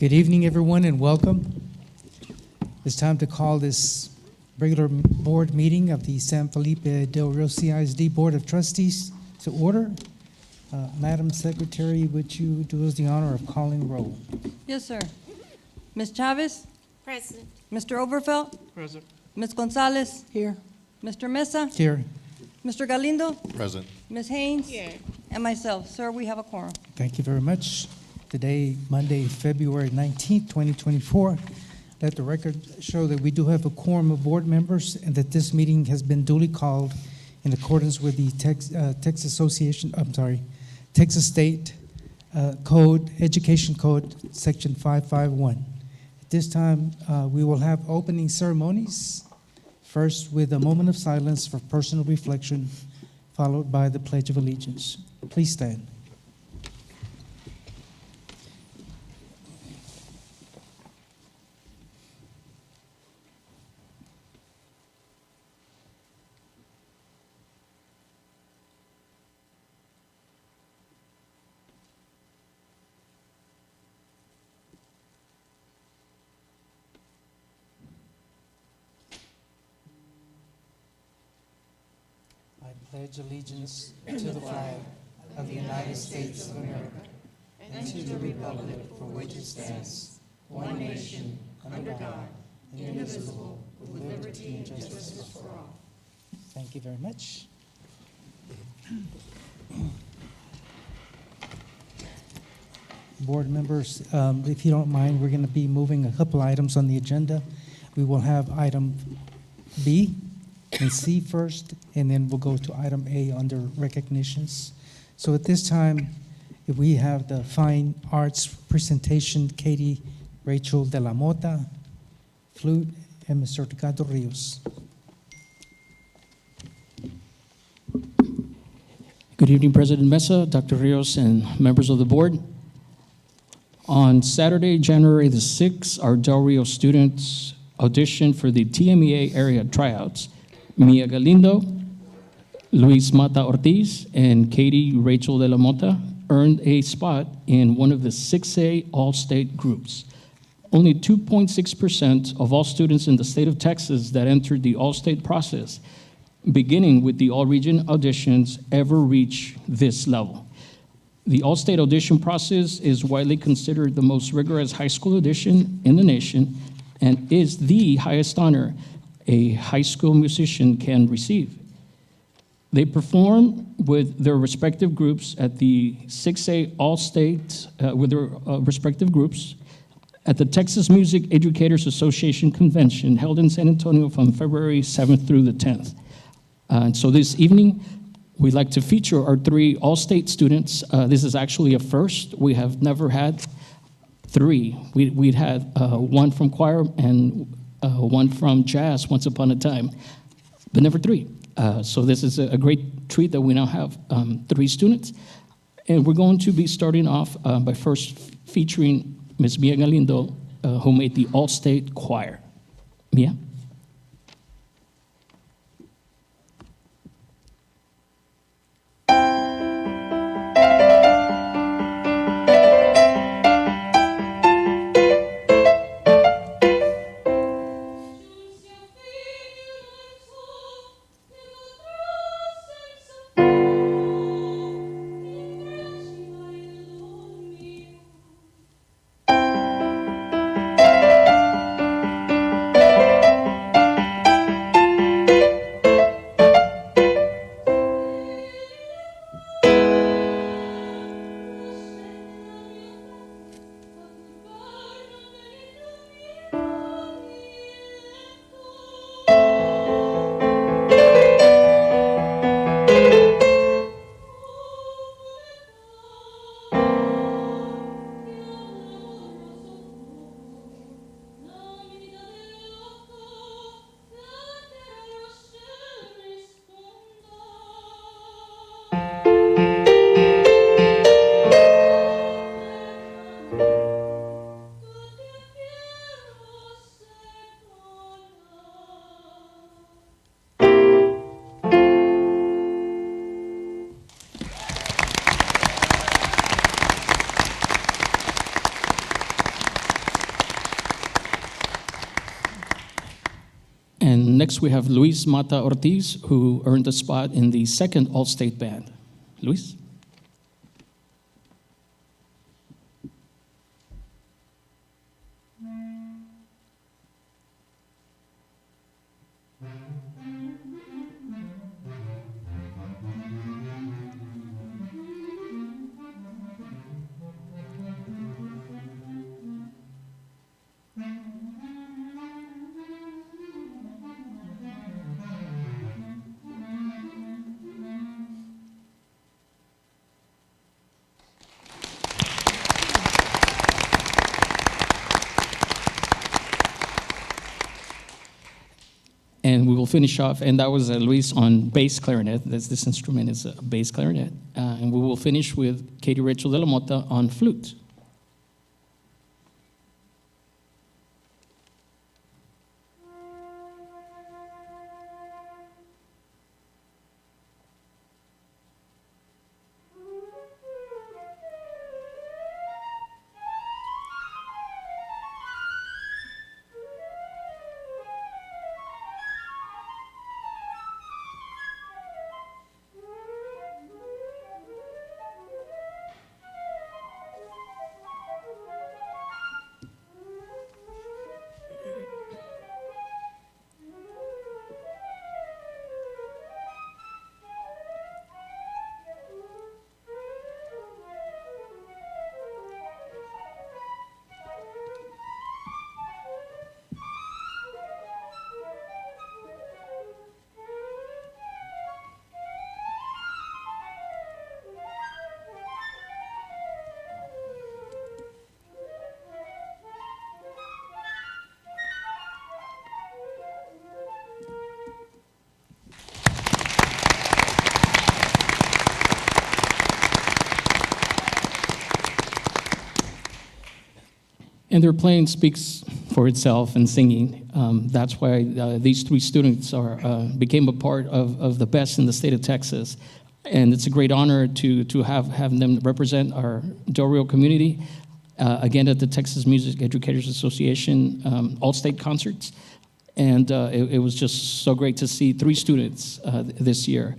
Good evening, everyone, and welcome. It's time to call this regular board meeting of the San Felipe Del Rio CISD Board of Trustees to order. Madam Secretary, would you do us the honor of calling roll? Yes, sir. Ms. Chavez? Present. Mr. Overfelt? Present. Ms. Gonzalez? Here. Mr. Mesa? Here. Mr. Galindo? Present. Ms. Haynes? Here. And myself. Sir, we have a quorum. Thank you very much. Today, Monday, February 19th, 2024. Let the record show that we do have a quorum of board members and that this meeting has been duly called in accordance with the Texas State Education Code, Section 551. At this time, we will have opening ceremonies, first with a moment of silence for personal reflection, followed by the Pledge of Allegiance. Please stand. I pledge allegiance to the flag of the United States of America and to the republic for which it stands, one nation, under God, indivisible, with liberty and justice for all. Thank you very much. Board members, if you don't mind, we're going to be moving a couple items on the agenda. We will have item B and C first, and then we'll go to item A under recognitions. So at this time, if we have the fine arts presentation, Katie Rachel de la Mota, flute, and Mr. Ricardo Rios. Good evening, President Mesa, Dr. Rios, and members of the board. On Saturday, January the 6th, our Del Rio students auditioned for the TMEA area tryouts. Mia Galindo, Luis Mata Ortiz, and Katie Rachel de la Mota earned a spot in one of the 6A all-state groups. Only 2.6% of all students in the state of Texas that entered the all-state process, beginning with the all-region auditions, ever reach this level. The all-state audition process is widely considered the most rigorous high school audition in the nation and is the highest honor a high school musician can receive. They perform with their respective groups at the 6A All-State, with their respective groups, at the Texas Music Educators Association Convention held in San Antonio from February 7th through the 10th. And so this evening, we'd like to feature our three All-State students. This is actually a first. We have never had three. We'd had one from choir and one from jazz once upon a time, but never three. So this is a great treat that we now have three students. And we're going to be starting off by first featuring Ms. Mia Galindo, who made the All-State Choir. Mia? Thank And next we have Luis Mata Ortiz, who earned a spot in the second All-State Band. Luis? And we will finish off, and that was Luis on bass clarinet. This instrument is a bass clarinet. And we will finish with Katie Rachel de la Mota on flute. And their playing speaks for itself and singing. That's why these three students became a part of the best in the state of Texas. And it's a great honor to have them represent our Del Rio community, again, at the Texas Music Educators Association All-State Concerts. And it was just so great to see three students this year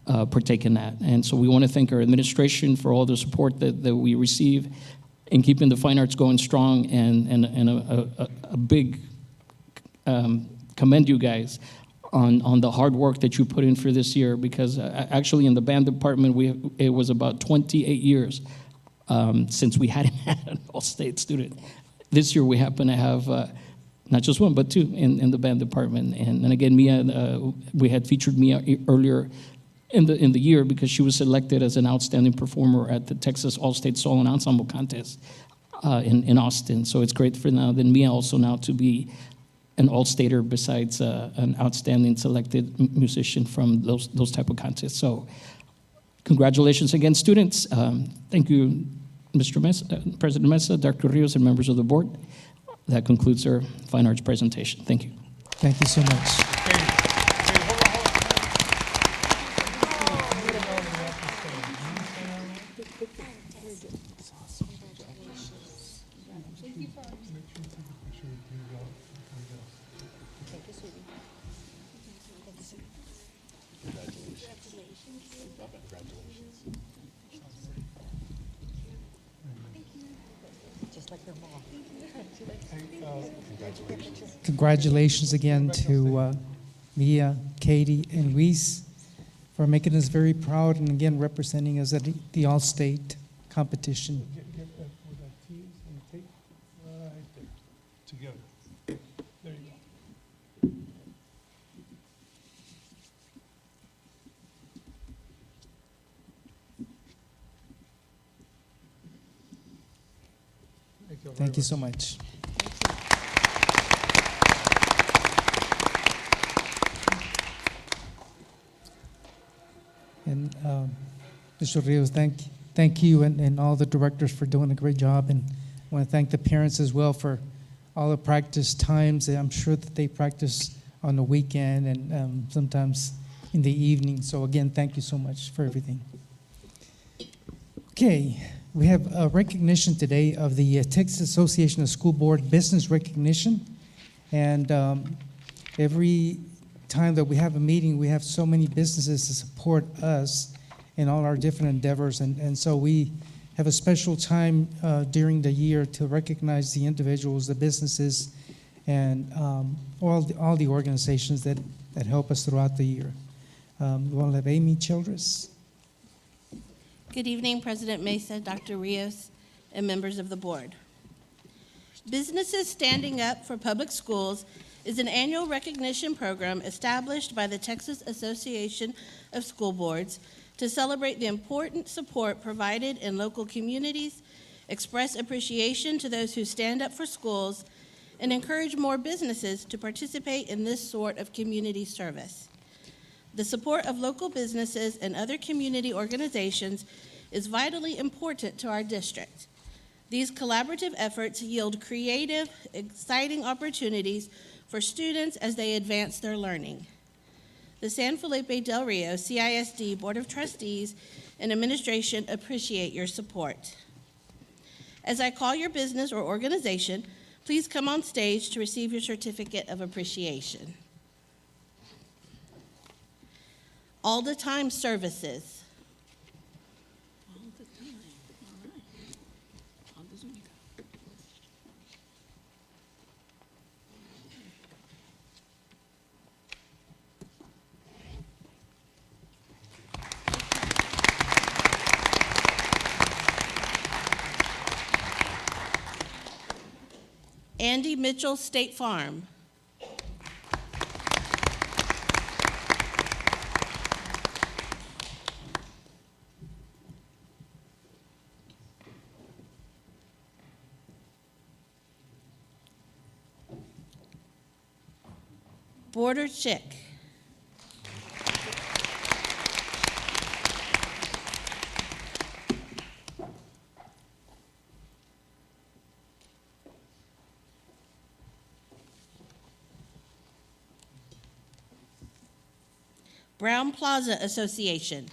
partake in that. And so we want to thank our administration for all the support that we receive in keeping the fine arts going strong, and a big commend you guys on the hard work that you put in for this year, because actually in the band department, it was about 28 years since we hadn't had an all-state student. This year we happen to have not just one, but two in the band department. And again, Mia, we had featured Mia earlier in the year because she was selected as an outstanding performer at the Texas All-State Solo and Ensemble Contest in Austin. So it's great for Mia also now to be an all-stater besides an outstanding selected musician from those type of contests. So congratulations again, students. Thank you, Mr. Mesa, President Mesa, Dr. Rios, and members of the board. That concludes our fine arts presentation. Thank you. Thank you so much. Congratulations again to Mia, Katie, and Luis for making us very proud and again representing us at the All-State competition. Get that with that T's and tape right there, together. There you go. Thank you so much. And Mr. Rios, thank you and all the directors for doing a great job. And I want to thank the parents as well for all the practice times. I'm sure that they practice on the weekend and sometimes in the evening. So again, thank you so much for everything. Okay, we have a recognition today of the Texas Association of School Board Business Recognition. And every time that we have a meeting, we have so many businesses to support us in all our different endeavors. And so we have a special time during the year to recognize the individuals, the businesses, and all the organizations that help us throughout the year. We'll have Amy Childress. Good evening, President Mesa, Dr. Rios, and members of the board. Businesses Standing Up for Public Schools is an annual recognition program established by the Texas Association of School Boards to celebrate the important support provided in local communities, express appreciation to those who stand up for schools, and encourage more businesses to participate in this sort of community service. The support of local businesses and other community organizations is vitally important to our district. These collaborative efforts yield creative, exciting opportunities for students as they advance their learning. The San Felipe Del Rio CISD Board of Trustees and Administration appreciate your support. As I call your business or organization, please come on stage to receive your certificate of appreciation. All the time services. Andy Mitchell, State Farm. Border Chick. Brown Plaza Association.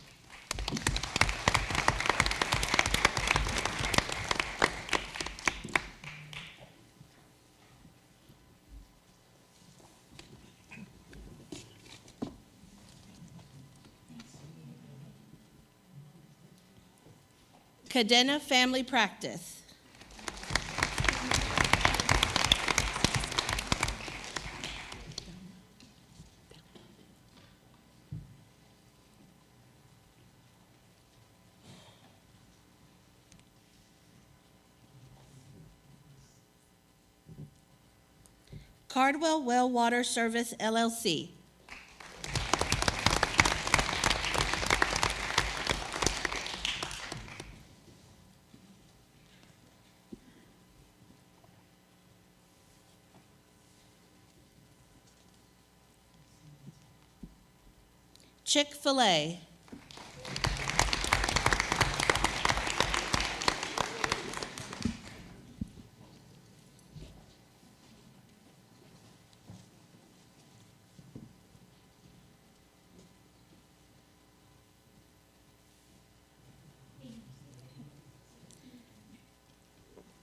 Cadena Family Practice. Cardwell Well Water Service, LLC. Chick-fil-A.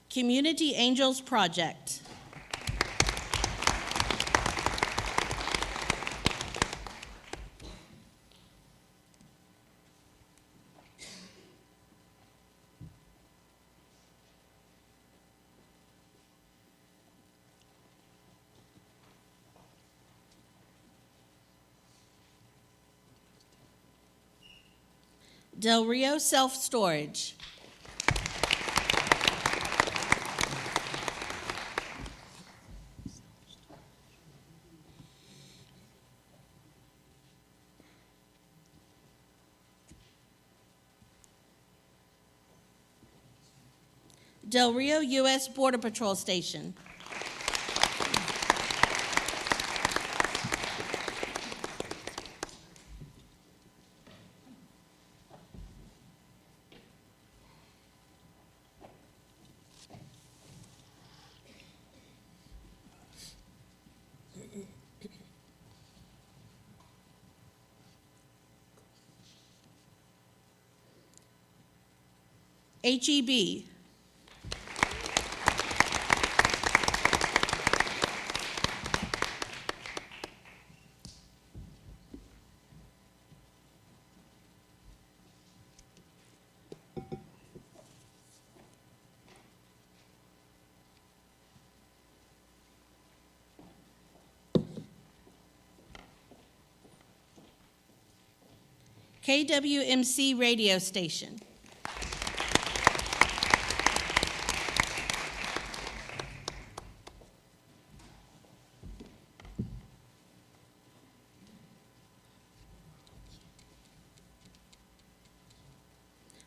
Community Angels Project. Del Rio Self-Storage. Del Rio U.S. Border Patrol Station. HEB. KWMC radio station.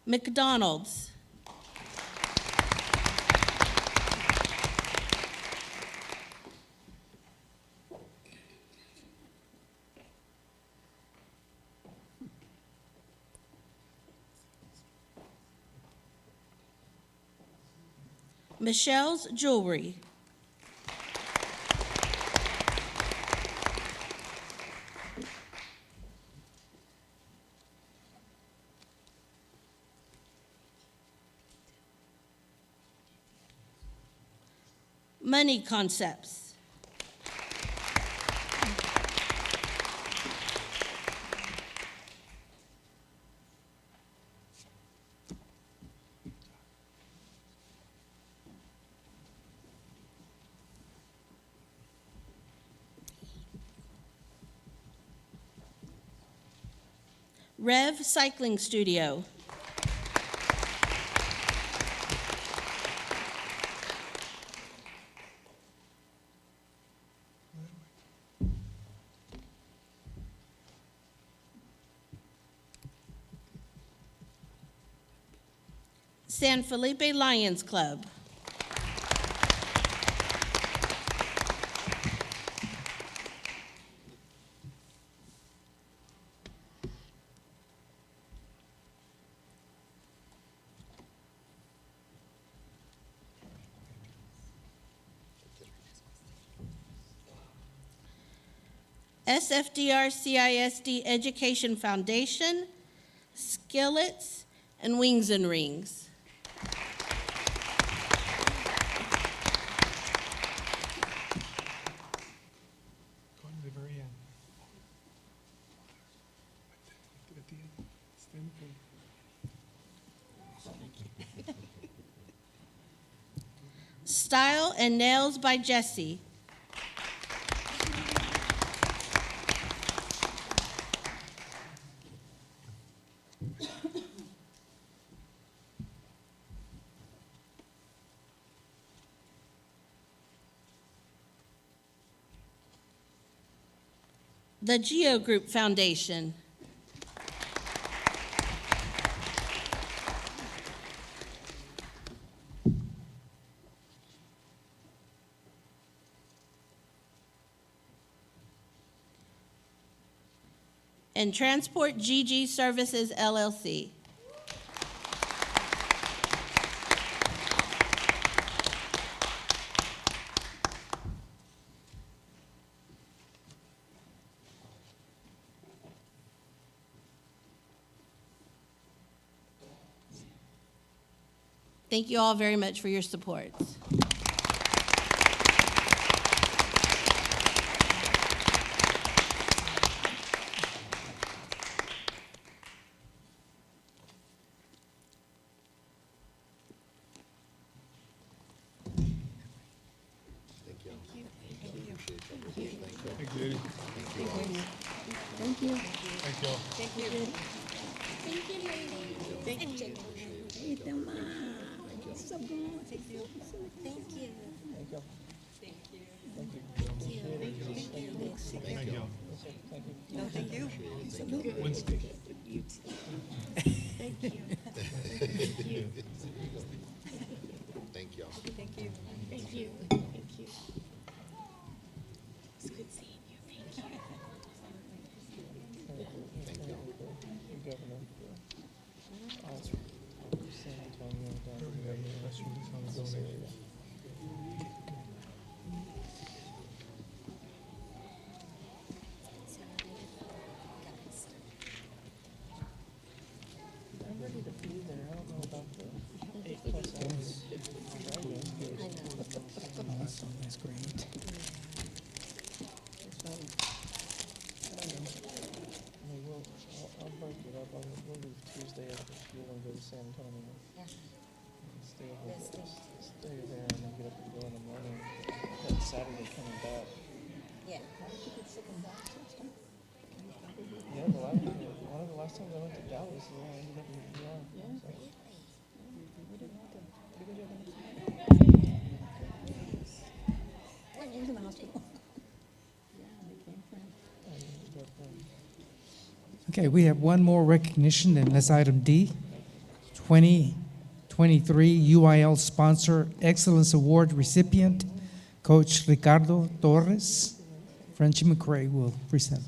McDonald's. Michelle's Jewelry. Money Concepts. Rev Cycling Studio. San Felipe Lions Club. SFDR CISD Education Foundation, Skillets, and Wings and Rings. Go to the very end. At the end. Stand for- Style and Nails by Jesse. The Geo Group Foundation. And Transport GG Services LLC. Thank you all very much for your support. Thank you, lady. Thank you. Thank you all. Thank you all. No, thank you. Wednesday. Thank y'all. Thank you. Thank y'all. That's really sounds donated. That's great. I'll break it up. We'll leave Tuesday after school and go to San Antonio. Yeah. Stay there and then get up and go in the morning. Then Saturday coming back. Yeah. Yeah, well, I One of the last times I went to Dallas is when I ended up in the ER. So. He was in the hospital. Okay, we have one more recognition, and that's item D, 2023 UIL Sponsor Excellence Award recipient, Coach Ricardo Torres. Frenchie McCray will present.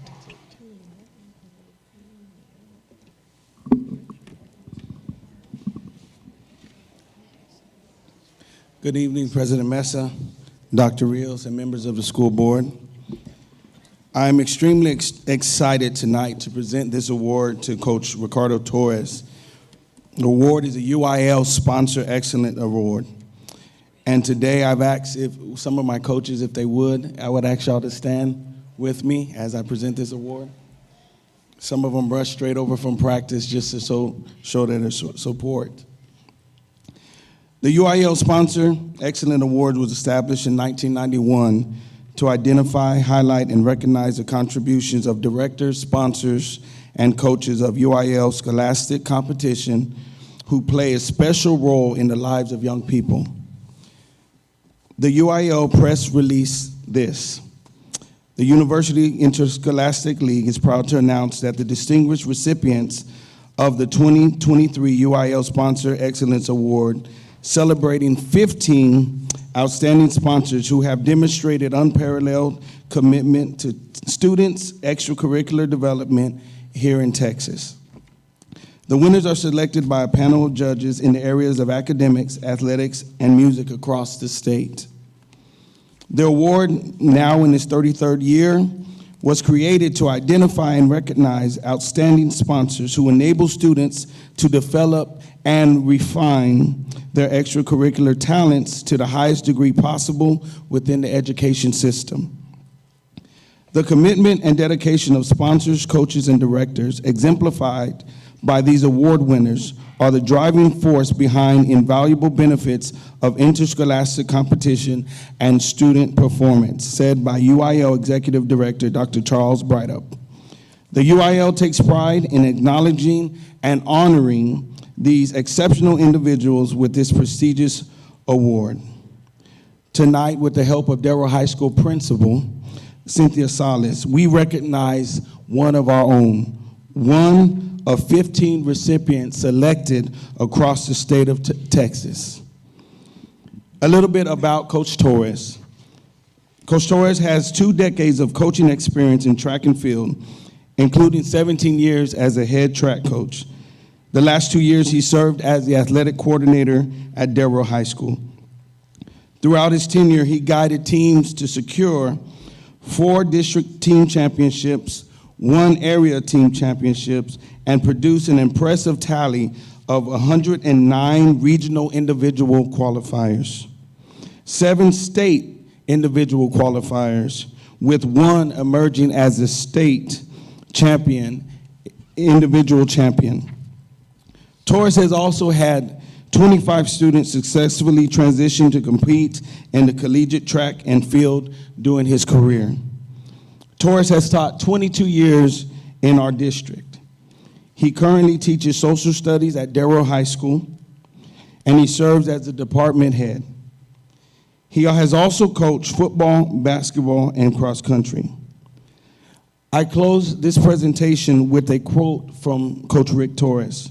Good evening, President Mesa, Dr. Rios, and members of the school board. I'm extremely excited tonight to present this award to Coach Ricardo Torres. The award is a UIL Sponsor Excellent Award. And today I've asked if some of my coaches, if they would, I would ask y'all to stand with me as I present this award. Some of them rushed straight over from practice just to show their support. The UIL Sponsor Excellent Award was established in 1991 to identify, highlight, and recognize the contributions of directors, sponsors, and coaches of UIL scholastic competition who play a special role in the lives of young people. The UIL press released this. The University Interscholastic League is proud to announce that the distinguished recipients of the 2023 UIL Sponsor Excellence Award, celebrating 15 outstanding sponsors who have demonstrated unparalleled commitment to students' extracurricular development here in Texas. The winners are selected by a panel of judges in the areas of academics, athletics, and music across the state. The award, now in its 33rd year, was created to identify and recognize outstanding sponsors who enable students to develop and refine their extracurricular talents to the highest degree possible within the education system. The commitment and dedication of sponsors, coaches, and directors exemplified by these award winners are the driving force behind invaluable benefits of interscholastic competition and student performance, said by UIL Executive Director Dr. Charles Breithaupt. The UIL takes pride in acknowledging and honoring these exceptional individuals with this prestigious award. Tonight, with the help of Darrell High School Principal Cynthia Salas, we recognize one of our own, one of 15 recipients selected across the state of Texas. A little bit about Coach Torres. Coach Torres has 2 decades of coaching experience in track and field, including 17 years as a head track coach. The last 2 years, he served as the athletic coordinator at Darrell High School. Throughout his tenure, he guided teams to secure 4 district team championships, 1 area team championships, and produce an impressive tally of 109 regional individual qualifiers, 7 state individual qualifiers, with 1 emerging as a state champion, individual champion. Torres has also had 25 students successfully transition to compete in the collegiate track and field during his career. Torres has taught 22 years in our district. He currently teaches social studies at Darrell High School, and he serves as the department head. He has also coached football, basketball, and cross country. I close this presentation with a quote from Coach Rick Torres.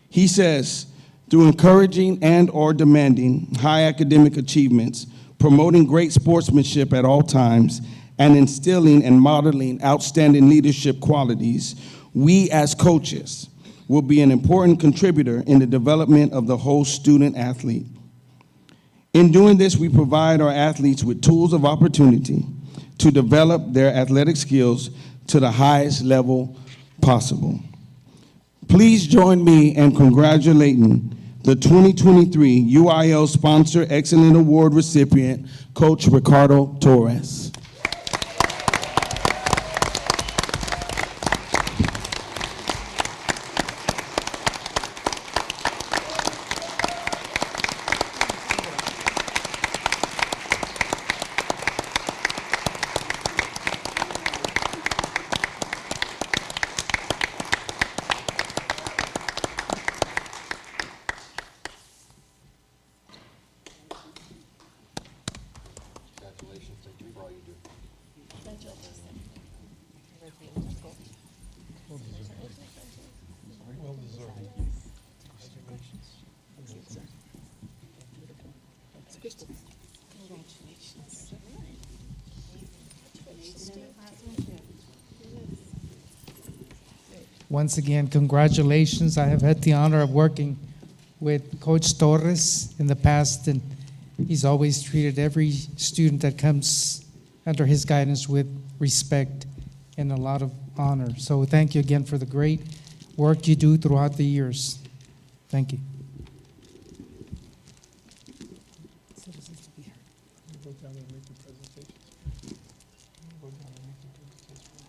He says, through encouraging and/or demanding high academic achievements, promoting great sportsmanship at all times, and instilling and modeling outstanding leadership qualities, we as coaches will be an important contributor in the development of the whole student athlete. In doing this, we provide our athletes with tools of opportunity to develop their athletic skills to the highest level possible. Please join me in congratulating the 2023 UIL Sponsor Excellent Award recipient, Coach Ricardo Torres. Congratulations. Thank you for all you do. Well deserved. Once again, congratulations. I have had the honor of working with Coach Torres in the past, and he's always treated every student that comes under his guidance with respect and a lot of honor. So thank you again for the great work you do throughout the years. Thank you. Go down and make your presentations. Go down and make your presentations.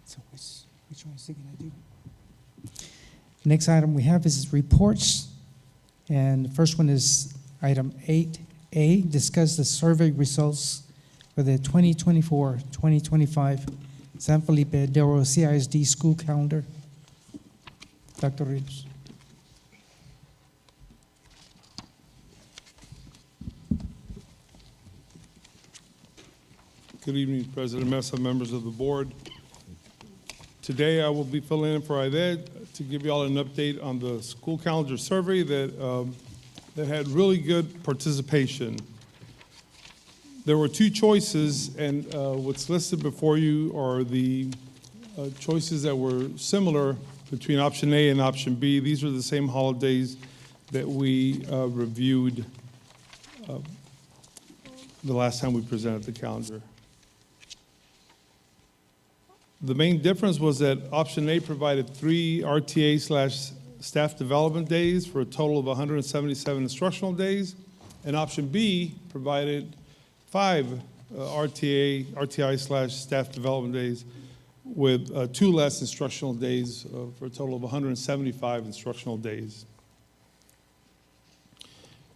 So which one is he gonna do? Next item we have is reports. And the first one is item 8A, discuss the survey results for the 2024-2025 San Felipe Del Oro CISD school calendar. Dr. Rios. Good evening, President Mesa, members of the board. Today, I will be filling in for Ived to give you all an update on the school calendar survey that had really good participation. There were two choices, and what's listed before you are the choices that were similar between option A and option B. These are the same holidays that we reviewed the last time we presented the calendar. The main difference was that option A provided 3 RTA/staff development days for a total of 177 instructional days, and option B provided 5 RTI/staff development days with 2 less instructional days for a total of 175 instructional days.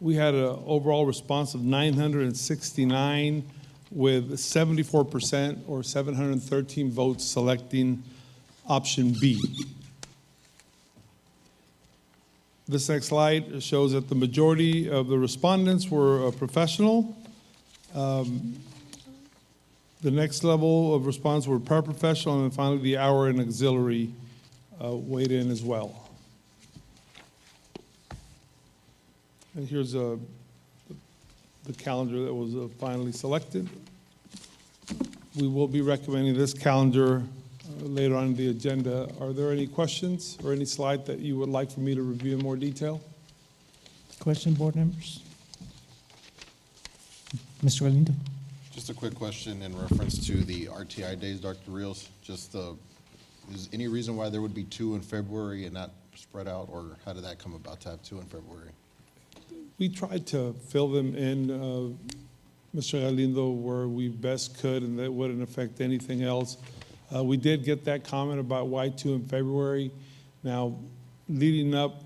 We had an overall response of 969 with 74% or 713 votes selecting option B. This next slide shows that the majority of the respondents were professional. The next level of response were paraprofessional, and then finally the hour and auxiliary weighed in as well. And here's the calendar that was finally selected. We will be recommending this calendar later on in the agenda. Are there any questions or any slide that you would like for me to review in more detail? Question, board members? Mr. Galindo? Just a quick question in reference to the RTI days, Dr. Rios. Just is any reason why there would be 2 in February and not spread out, or how did that come about to have 2 in February? We tried to fill them in, Mr. Galindo, where we best could, and that wouldn't affect anything else. We did get that comment about why 2 in February. Now, leading up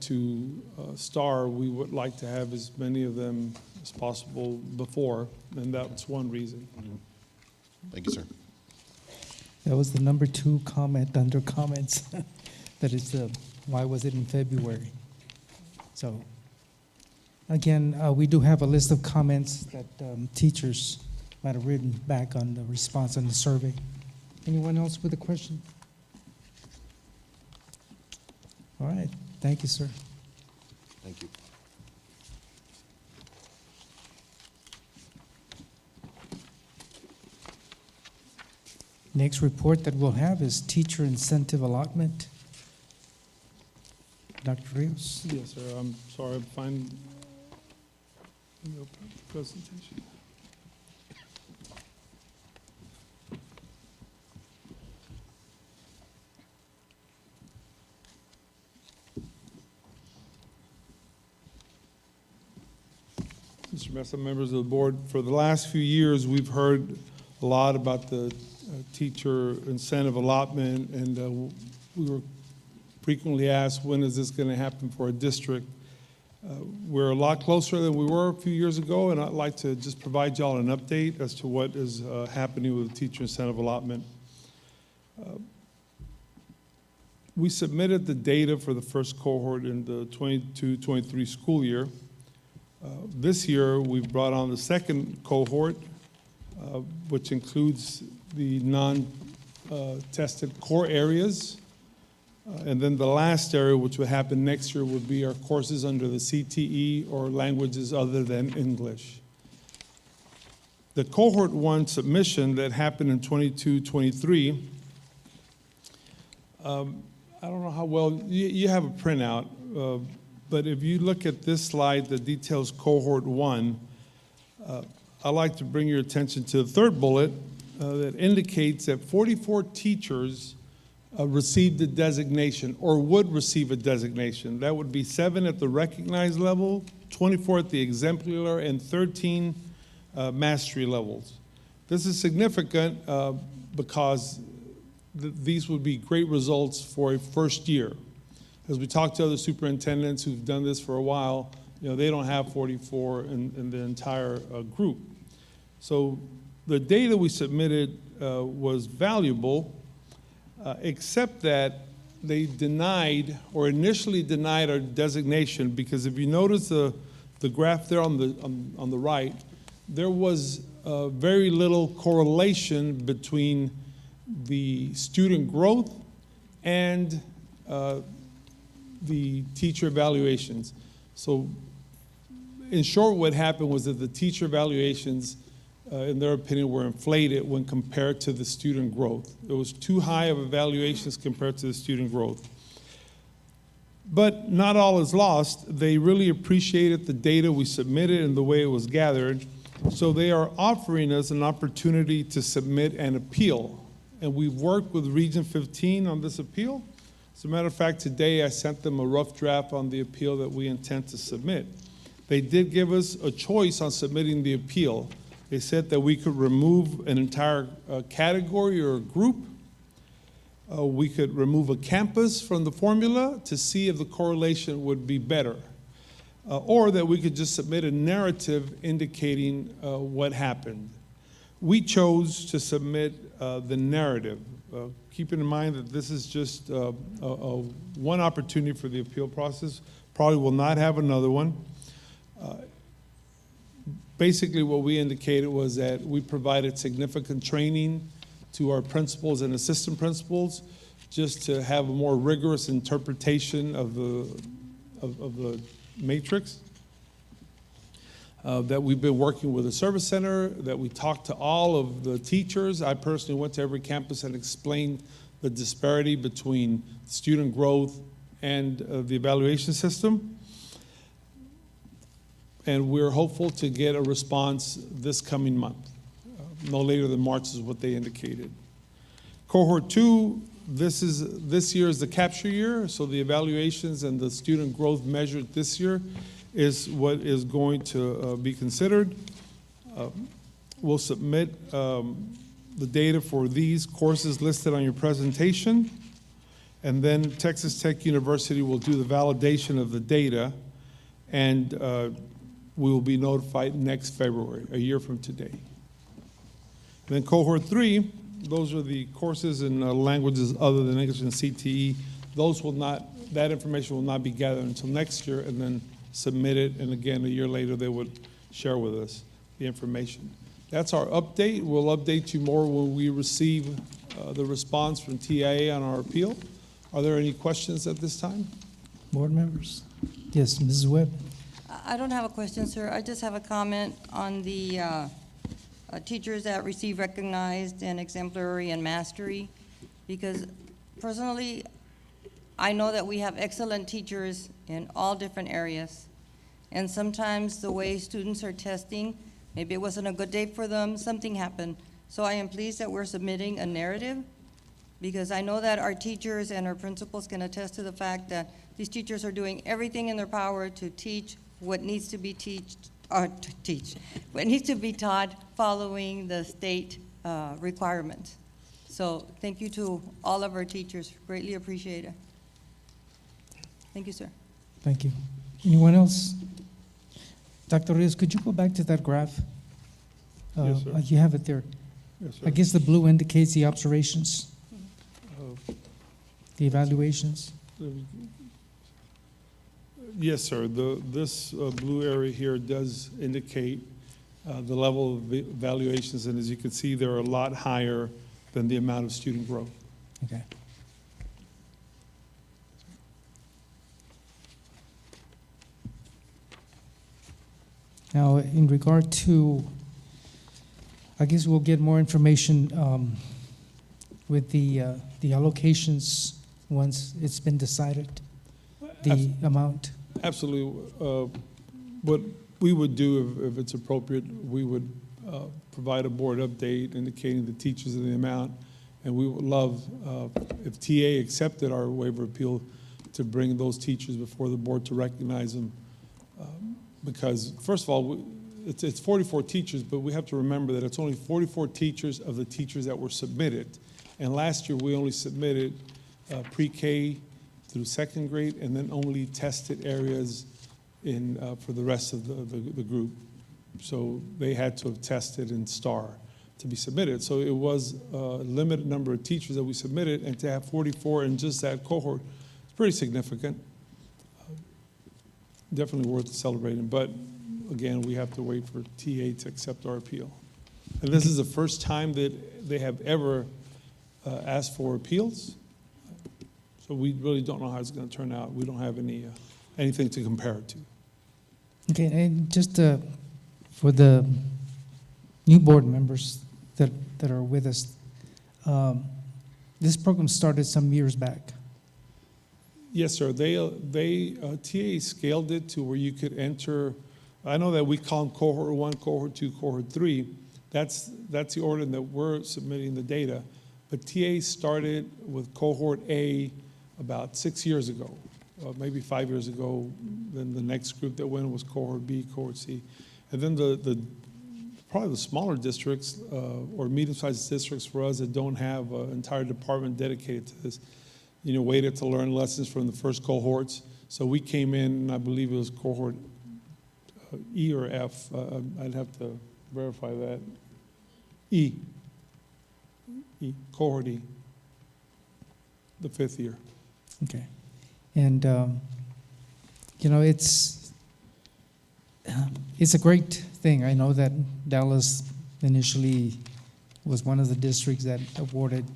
to STAR, we would like to have as many of them as possible before, and that's one reason. Thank you, sir. That was the number 2 comment under comments. That is, why was it in February? So, again, we do have a list of comments that teachers might have written back on the response on the survey. Anyone else with a question? All right, thank you, sir. Thank you. Next report that we'll have is teacher incentive allotment. Dr. Rios? Yes, sir. I'm sorry, I'm finding the presentation. Mr. Mesa, members of the board, for the last few years, we've heard a lot about the teacher incentive allotment, and we were frequently asked, when is this going to happen for a district? We're a lot closer than we were a few years ago, and I'd like to just provide y'all an update as to what is happening with the teacher incentive allotment. We submitted the data for the first cohort in the 22-23 school year. This year, we've brought on the second cohort, which includes the non-tested core areas. And then the last area, which would happen next year, would be our courses under the CTE or languages other than English. The cohort 1 submission that happened in 22-23, I don't know how well, you have a printout, but if you look at this slide that details cohort 1, I'd like to bring your attention to the third bullet that indicates that 44 teachers received a designation or would receive a designation. That would be 7 at the recognized level, 24 at the exemplar, and 13 mastery levels. This is significant because these would be great results for a first year. As we talk to other superintendents who've done this for a while, they don't have 44 in the entire group. So the data we submitted was valuable, except that they denied or initially denied our designation, because if you notice the graph there on the right, there was very little correlation between the student growth and the teacher evaluations. So in short, what happened was that the teacher evaluations, in their opinion, were inflated when compared to the student growth. It was too high of evaluations compared to the student growth. But not all is lost. They really appreciated the data we submitted and the way it was gathered. So they are offering us an opportunity to submit an appeal. And we've worked with Region 15 on this appeal. As a matter of fact, today I sent them a rough draft on the appeal that we intend to submit. They did give us a choice on submitting the appeal. They said that we could remove an entire category or a group. We could remove a campus from the formula to see if the correlation would be better. Or that we could just submit a narrative indicating what happened. We chose to submit the narrative, keeping in mind that this is just one opportunity for the appeal process. Probably will not have another one. Basically, what we indicated was that we provided significant training to our principals and assistant principals just to have a more rigorous interpretation of the matrix. That we've been working with the service center, that we talked to all of the teachers. I personally went to every campus and explained the disparity between student growth and the evaluation system. And we're hopeful to get a response this coming month. No later than March is what they indicated. Cohort 2, this year is the capture year, so the evaluations and the student growth measured this year is what is going to be considered. We'll submit the data for these courses listed on your presentation, and then Texas Tech University will do the validation of the data, and we will be notified next February, a year from today. And then cohort 3, those are the courses in languages other than English and CTE. That information will not be gathered until next year and then submitted, and again, a year later, they would share with us the information. That's our update. We'll update you more when we receive the response from TIA on our appeal. Are there any questions at this time? Board members? Yes, Mrs. Webb? I don't have a question, sir. I just have a comment on the teachers that receive recognized and exemplary and mastery, because personally, I know that we have excellent teachers in all different areas, and sometimes the way students are testing, maybe it wasn't a good day for them, something happened. So I am pleased that we're submitting a narrative, because I know that our teachers and our principals can attest to the fact that these teachers are doing everything in their power to teach what needs to be what needs to be taught following the state requirements. So thank you to all of our teachers, greatly appreciate it. Thank you, sir. Thank you. Anyone else? Dr. Rios, could you go back to that graph? Yes, sir. You have it there. Yes, sir. I guess the blue indicates the observations, Uh, the evaluations. Yes, sir. This blue area here does indicate the level of evaluations, and as you can see, they're a lot higher than the amount of student growth. Okay. Now, in regard to, I guess we'll get more information with the allocations once it's been decided, the amount. Absolutely. What we would do, if it's appropriate, we would provide a board update indicating the teachers and the amount, and we would love, if TA accepted our waiver appeal, to bring those teachers before the board to recognize them. Because, first of all, it's 44 teachers, but we have to remember that it's only 44 teachers of the teachers that were submitted. And last year, we only submitted pre-K through second grade, and then only tested areas in for the rest of the group. So they had to have tested in STAR to be submitted. So it was a limited number of teachers that we submitted, and to have 44 in just that cohort is pretty significant. Definitely worth celebrating, but again, we have to wait for TA to accept our appeal. And this is the first time that they have ever asked for appeals. So we really don't know how it's going to turn out. We don't have anything to compare it to. Okay, and just for the new board members that are with us, this program started some years back. Yes, sir. TA scaled it to where you could enter. I know that we call them cohort 1, cohort 2, cohort 3. That's the order that we're submitting the data. But TA started with cohort A about 6 years ago, maybe 5 years ago. Then the next group that went was cohort B, cohort C. And then probably the smaller districts or medium-sized districts for us that don't have an entire department dedicated to this, waited to learn lessons from the first cohorts. So we came in, I believe it was cohort E or F. I'd have to verify that. E, cohort E, the 5th year. Okay. And, it's a great thing. I know that Dallas initially was one of the districts that awarded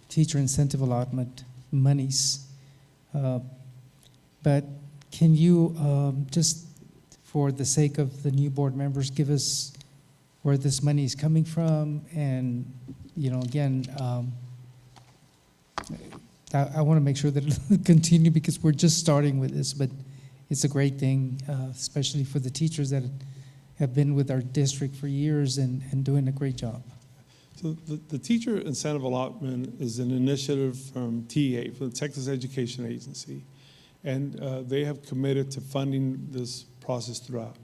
teacher incentive allotment monies. But can you, just for the sake of the new board members, give us where this money is coming from? And, again, I want to make sure that it'll continue because we're just starting with this, but it's a great thing, especially for the teachers that have been with our district for years and doing a great job. So the teacher incentive allotment is an initiative from TA, from the Texas Education Agency, and they have committed to funding this process throughout.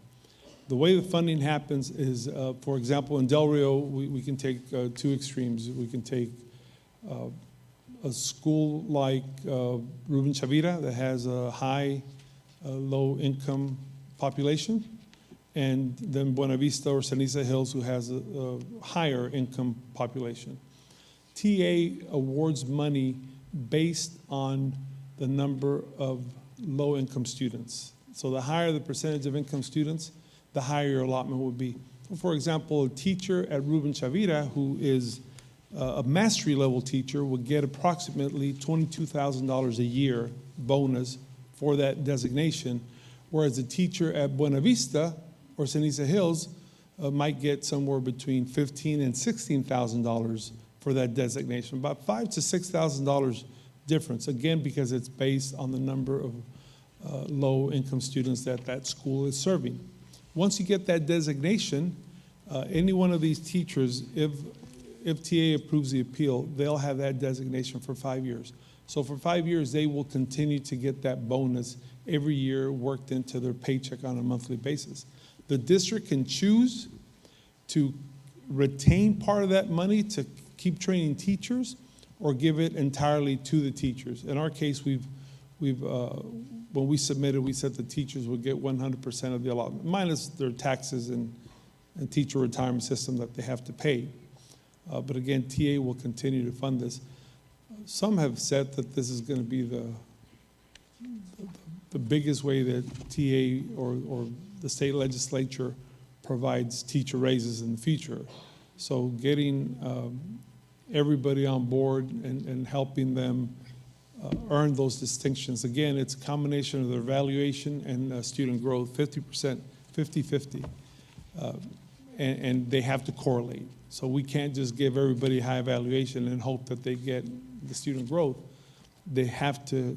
The way the funding happens is, for example, in Del Rio, we can take two extremes. We can take a school like Ruben Chavira that has a high, low-income population, and then Buena Vista or Ceniza Hills, who has a higher income population. TA awards money based on the number of low-income students. So the higher the percentage of income students, the higher your allotment would be. For example, a teacher at Ruben Chavira, who is a mastery level teacher, would get approximately $22,000 a year bonus for that designation, whereas a teacher at Buena Vista or Ceniza Hills might get somewhere between $15,000 and $16,000 for that designation, about $5,000 to $6,000 difference, again, because it's based on the number of low-income students that school is serving. Once you get that designation, any one of these teachers, if TA approves the appeal, they'll have that designation for 5 years. So for 5 years, they will continue to get that bonus every year worked into their paycheck on a monthly basis. The district can choose to retain part of that money to keep training teachers or give it entirely to the teachers. In our case, we've when we submitted, we said the teachers would get 100% of the allotment, minus their taxes and teacher retirement system that they have to pay. But again, TA will continue to fund this. Some have said that this is going to be the biggest way that TA or the state legislature provides teacher raises in the future. So getting everybody on board and helping them earn those distinctions. Again, it's a combination of their evaluation and student growth, 50%, 50-50. And they have to correlate. So we can't just give everybody high evaluation and hope that they get the student growth. They have to,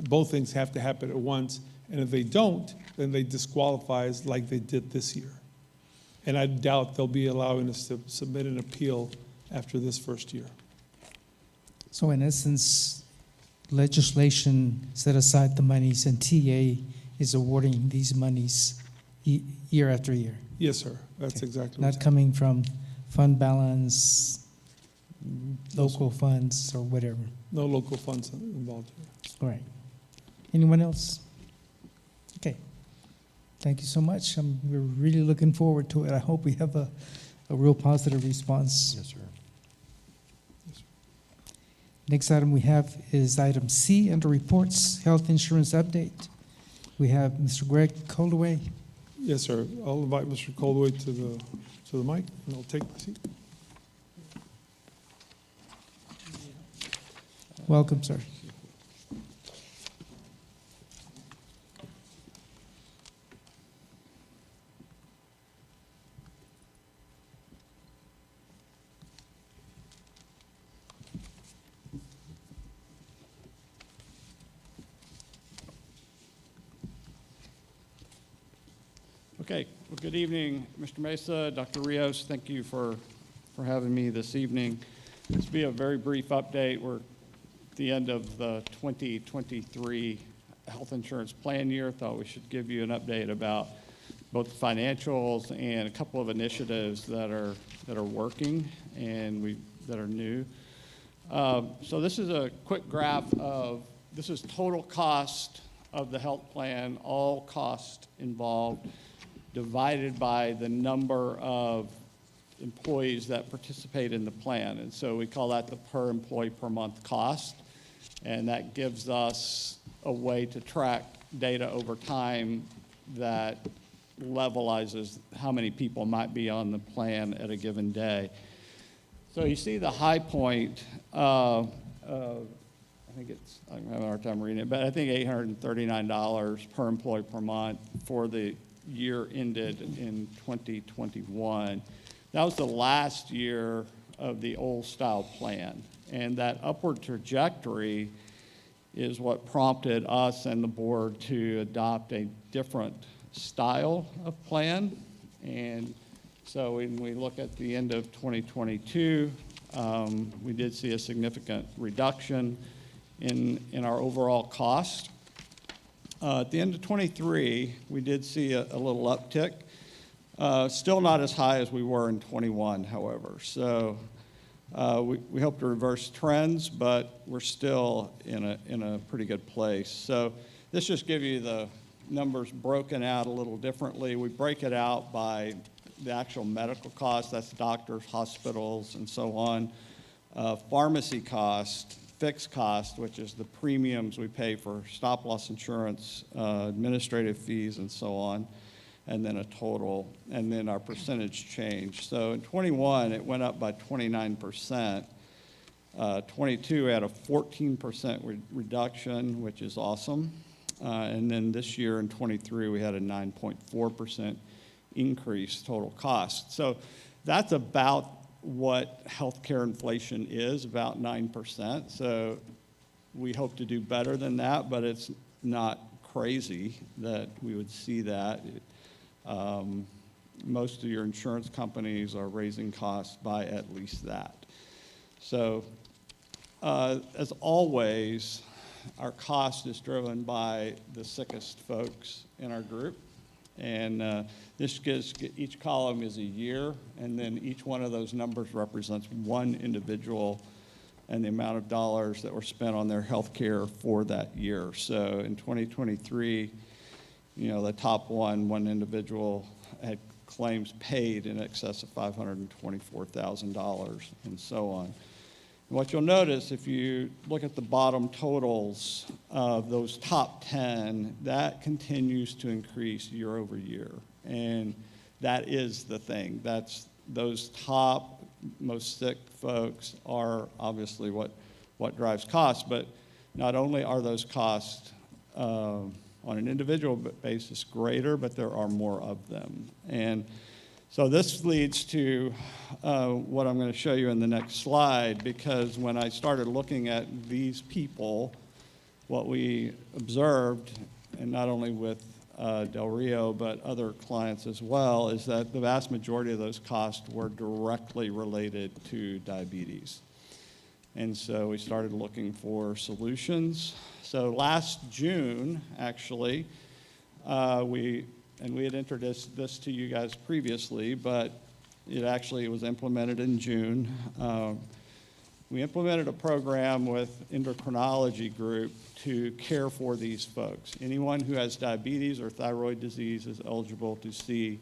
both things have to happen at once. And if they don't, then they disqualify us like they did this year. And I doubt they'll be allowing us to submit an appeal after this first year. So in essence, legislation set aside the monies and TA is awarding these monies year after year. Yes, sir. That's Okay. exactly Not what's coming from fund balance, No, local funds, or whatever. no local funds involved here. All right. Anyone else? Okay. Thank you so much. We're really looking forward to it. I hope we have a real positive response. Yes, sir. Next item we have is item C under reports, health insurance update. We have Mr. Greg Coldaway. Yes, sir. I'll invite Mr. Coldway to the mic, and I'll take the seat. Welcome, sir. Okay, well, good evening, Mr. Mesa, Dr. Rios. Thank you for having me this evening. This will be a very brief update. We're at the end of the 2023 health insurance plan year. Thought we should give you an update about both the financials and a couple of initiatives that are working and that are new. So this is a quick graph this is total cost of the health plan, all cost involved, divided by the number of employees that participate in the plan. And so we call that the per employee per month cost. And that gives us a way to track data over time that levelizes how many people might be on the plan at a given day. So you see the high point of, I think it's, I'm having a hard time reading it, but I think $839 per employee per month for the year ended in 2021. That was the last year of the old style plan. And that upward trajectory is what prompted us and the board to adopt a different style of plan. And so when we look at the end of 2022, we did see a significant reduction in our overall cost. At the end of 23, we did see a little uptick. Still not as high as we were in 21, however. So we hope to reverse trends, but we're still in a pretty good place. So this just gives you the numbers broken out a little differently. We break it out by the actual medical costs, that's doctors, hospitals, and so on. Pharmacy cost, fixed cost, which is the premiums we pay for stop-loss insurance, administrative fees, and so on, and then a total, and then our percentage change. So in 21, it went up by 29%. 22 had a 14% reduction, which is awesome. And then this year in 23, we had a 9.4% increase total cost. So that's about what healthcare inflation is, about 9%. So we hope to do better than that, but it's not crazy that we would see that. Most of your insurance companies are raising costs by at least that. So as always, our cost is driven by the sickest folks in our group. And this gives, each column is a year, and then each one of those numbers represents one individual and the amount of dollars that were spent on their health care for that year. So in 2023, the top one individual had claims paid in excess of $524,000 and so on. And what you'll notice if you look at the bottom totals of those top 10, that continues to increase year over year. And that is the thing. That's those top, most sick folks are obviously what drives costs, but not only are those costs on an individual basis greater, but there are more of them. And so this leads to what I'm going to show you in the next slide, because when I started looking at these people, what we observed, and not only with Del Rio, but other clients as well, is that the vast majority of those costs were directly related to diabetes. And so we started looking for solutions. So last June, actually, we had introduced this to you guys previously, but it actually was implemented in June. We implemented a program with endocrinology group to care for these folks. Anyone who has diabetes or thyroid disease is eligible to see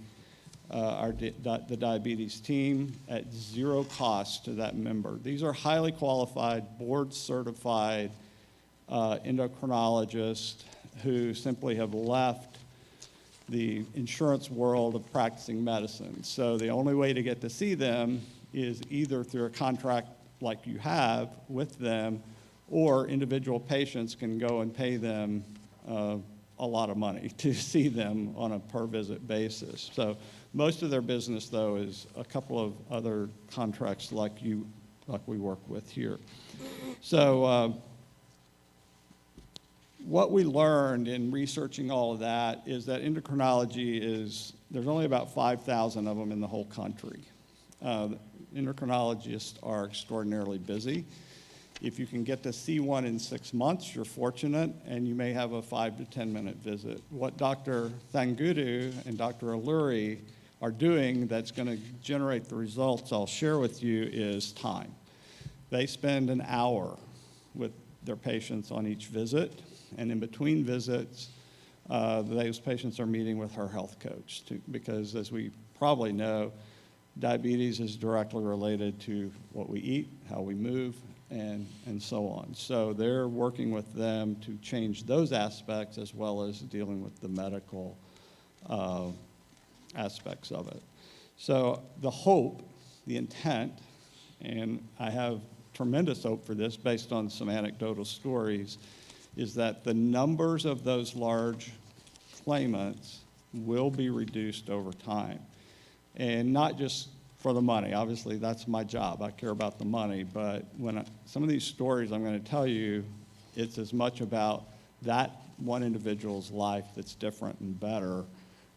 the diabetes team at zero cost to that member. These are highly qualified, board-certified endocrinologists who simply have left the insurance world of practicing medicine. So the only way to get to see them is either through a contract like you have with them, or individual patients can go and pay them a lot of money to see them on a per visit basis. So most of their business, though, is a couple of other contracts like we work with here. So what we learned in researching all of that is that endocrinology there's only about 5,000 of them in the whole country. Endocrinologists are extraordinarily busy. If you can get to see one in 6 months, you're fortunate, and you may have a 5 to 10 minute visit. What Dr. Thangudu and Dr. Alluri are doing that's going to generate the results I'll share with you is time. They spend an hour with their patients on each visit, and in between visits, those patients are meeting with her health coach because, as we probably know, diabetes is directly related to what we eat, how we move, and so on. So they're working with them to change those aspects as well as dealing with the medical aspects of it. So the hope, the intent, and I have tremendous hope for this based on some anecdotal stories, is that the numbers of those large claimants will be reduced over time. And not just for the money. Obviously, that's my job. I care about the money. But some of these stories I'm going to tell you, it's as much about that one individual's life that's different and better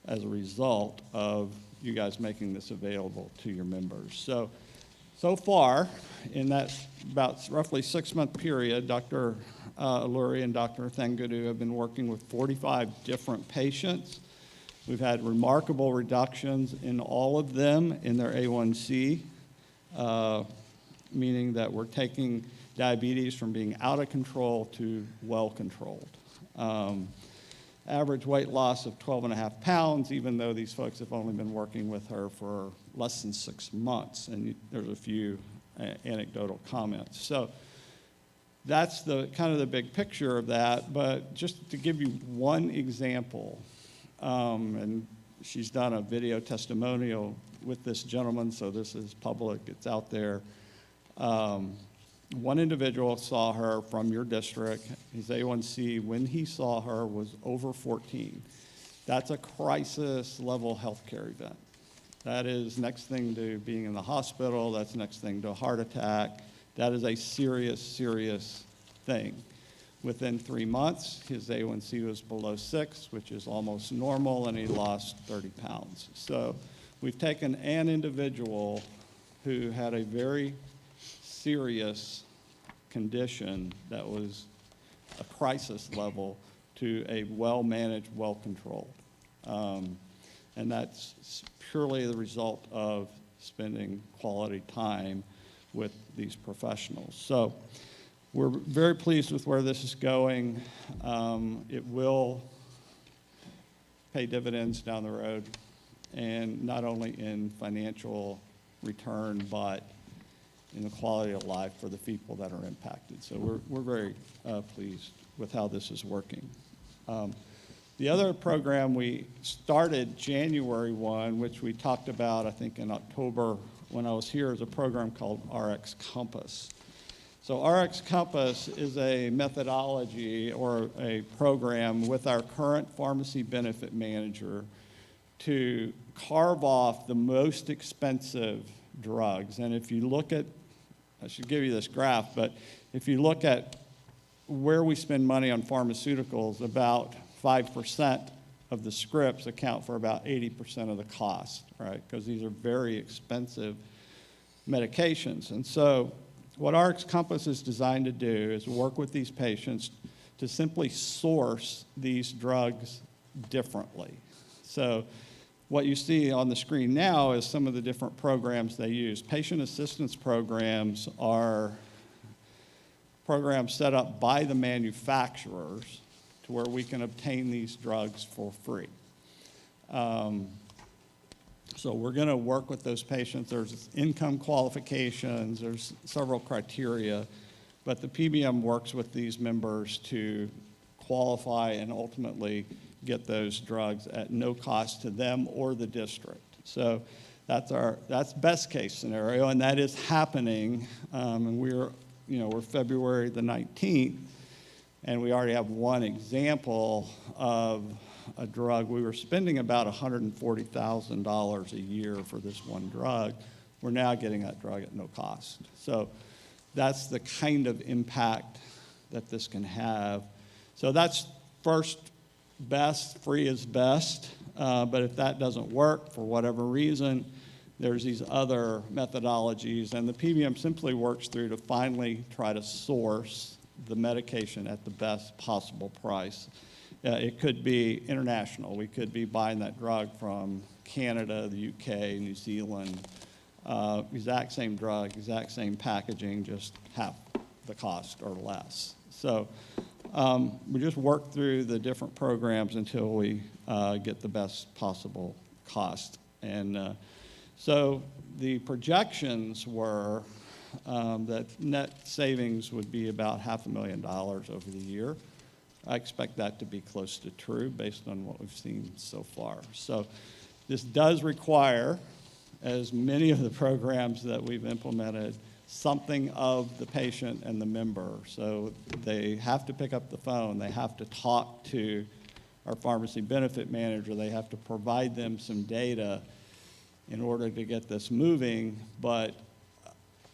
as a result of you guys making this available to your members. So far, in that about roughly 6-month period, Dr. Alluri and Dr. Thangudu have been working with 45 different patients. We've had remarkable reductions in all of them in their A1C, meaning that we're taking diabetes from being out of control to well controlled. Average weight loss of 12.5 pounds, even though these folks have only been working with her for less than 6 months, and there's a few anecdotal comments. So that's the kind of the big picture of that, but just to give you one example, and she's done a video testimonial with this gentleman, so this is public, it's out there. One individual saw her from your district. His A1C, when he saw her, was over 14. That's a crisis level healthcare event. That is next thing to being in the hospital. That's next thing to a heart attack. That is a serious, serious thing. Within 3 months, his A1C was below 6, which is almost normal, and he lost 30 pounds. So we've taken an individual who had a very serious condition that was a crisis level to a well-managed, well-controlled. And that's purely the result of spending quality time with these professionals. So we're very pleased with where this is going. It will pay dividends down the road, and not only in financial return, but in the quality of life for the people that are impacted. So we're very pleased with how this is working. The other program we started January 1, which we talked about, I think, in October when I was here, is a program called RX Compass. So RX Compass is a methodology or a program with our current pharmacy benefit manager to carve off the most expensive drugs. And if you look at, I should give you this graph, but if you look at where we spend money on pharmaceuticals, about 5% of the scripts account for about 80% of the cost, right? Because these are very expensive medications. And so what RX Compass is designed to do is work with these patients to simply source these drugs differently. So what you see on the screen now is some of the different programs they use. Patient assistance programs are programs set up by the manufacturers to where we can obtain these drugs for free. So we're going to work with those patients. There's income qualifications, there's several criteria, but the PBM works with these members to qualify and ultimately get those drugs at no cost to them or the district. So that's best case scenario, and that is happening. And we're February the 19th, and we already have one example of a drug. We were spending about $140,000 a year for this one drug. We're now getting that drug at no cost. So that's the kind of impact that this can have. So that's first best, free is best. But if that doesn't work for whatever reason, there's these other methodologies, and the PBM simply works through to finally try to source the medication at the best possible price. It could be international. We could be buying that drug from Canada, the UK, New Zealand. Exact same drug, exact same packaging, just half the cost or less. So we just work through the different programs until we get the best possible cost. And so the projections were that net savings would be about $500,000 over the year. I expect that to be close to true based on what we've seen so far. So this does require, as many of the programs that we've implemented, something of the patient and the member. So they have to pick up the phone, they have to talk to our pharmacy benefit manager, they have to provide them some data in order to get this moving. But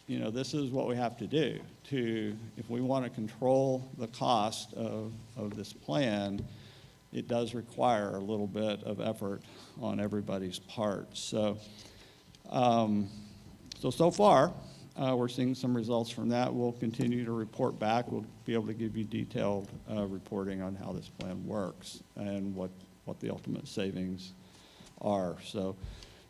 this is what we have to do if we want to control the cost of this plan. It does require a little bit of effort on everybody's part. So so far, we're seeing some results from that. We'll continue to report back. We'll be able to give you detailed reporting on how this plan works and what the ultimate savings are. So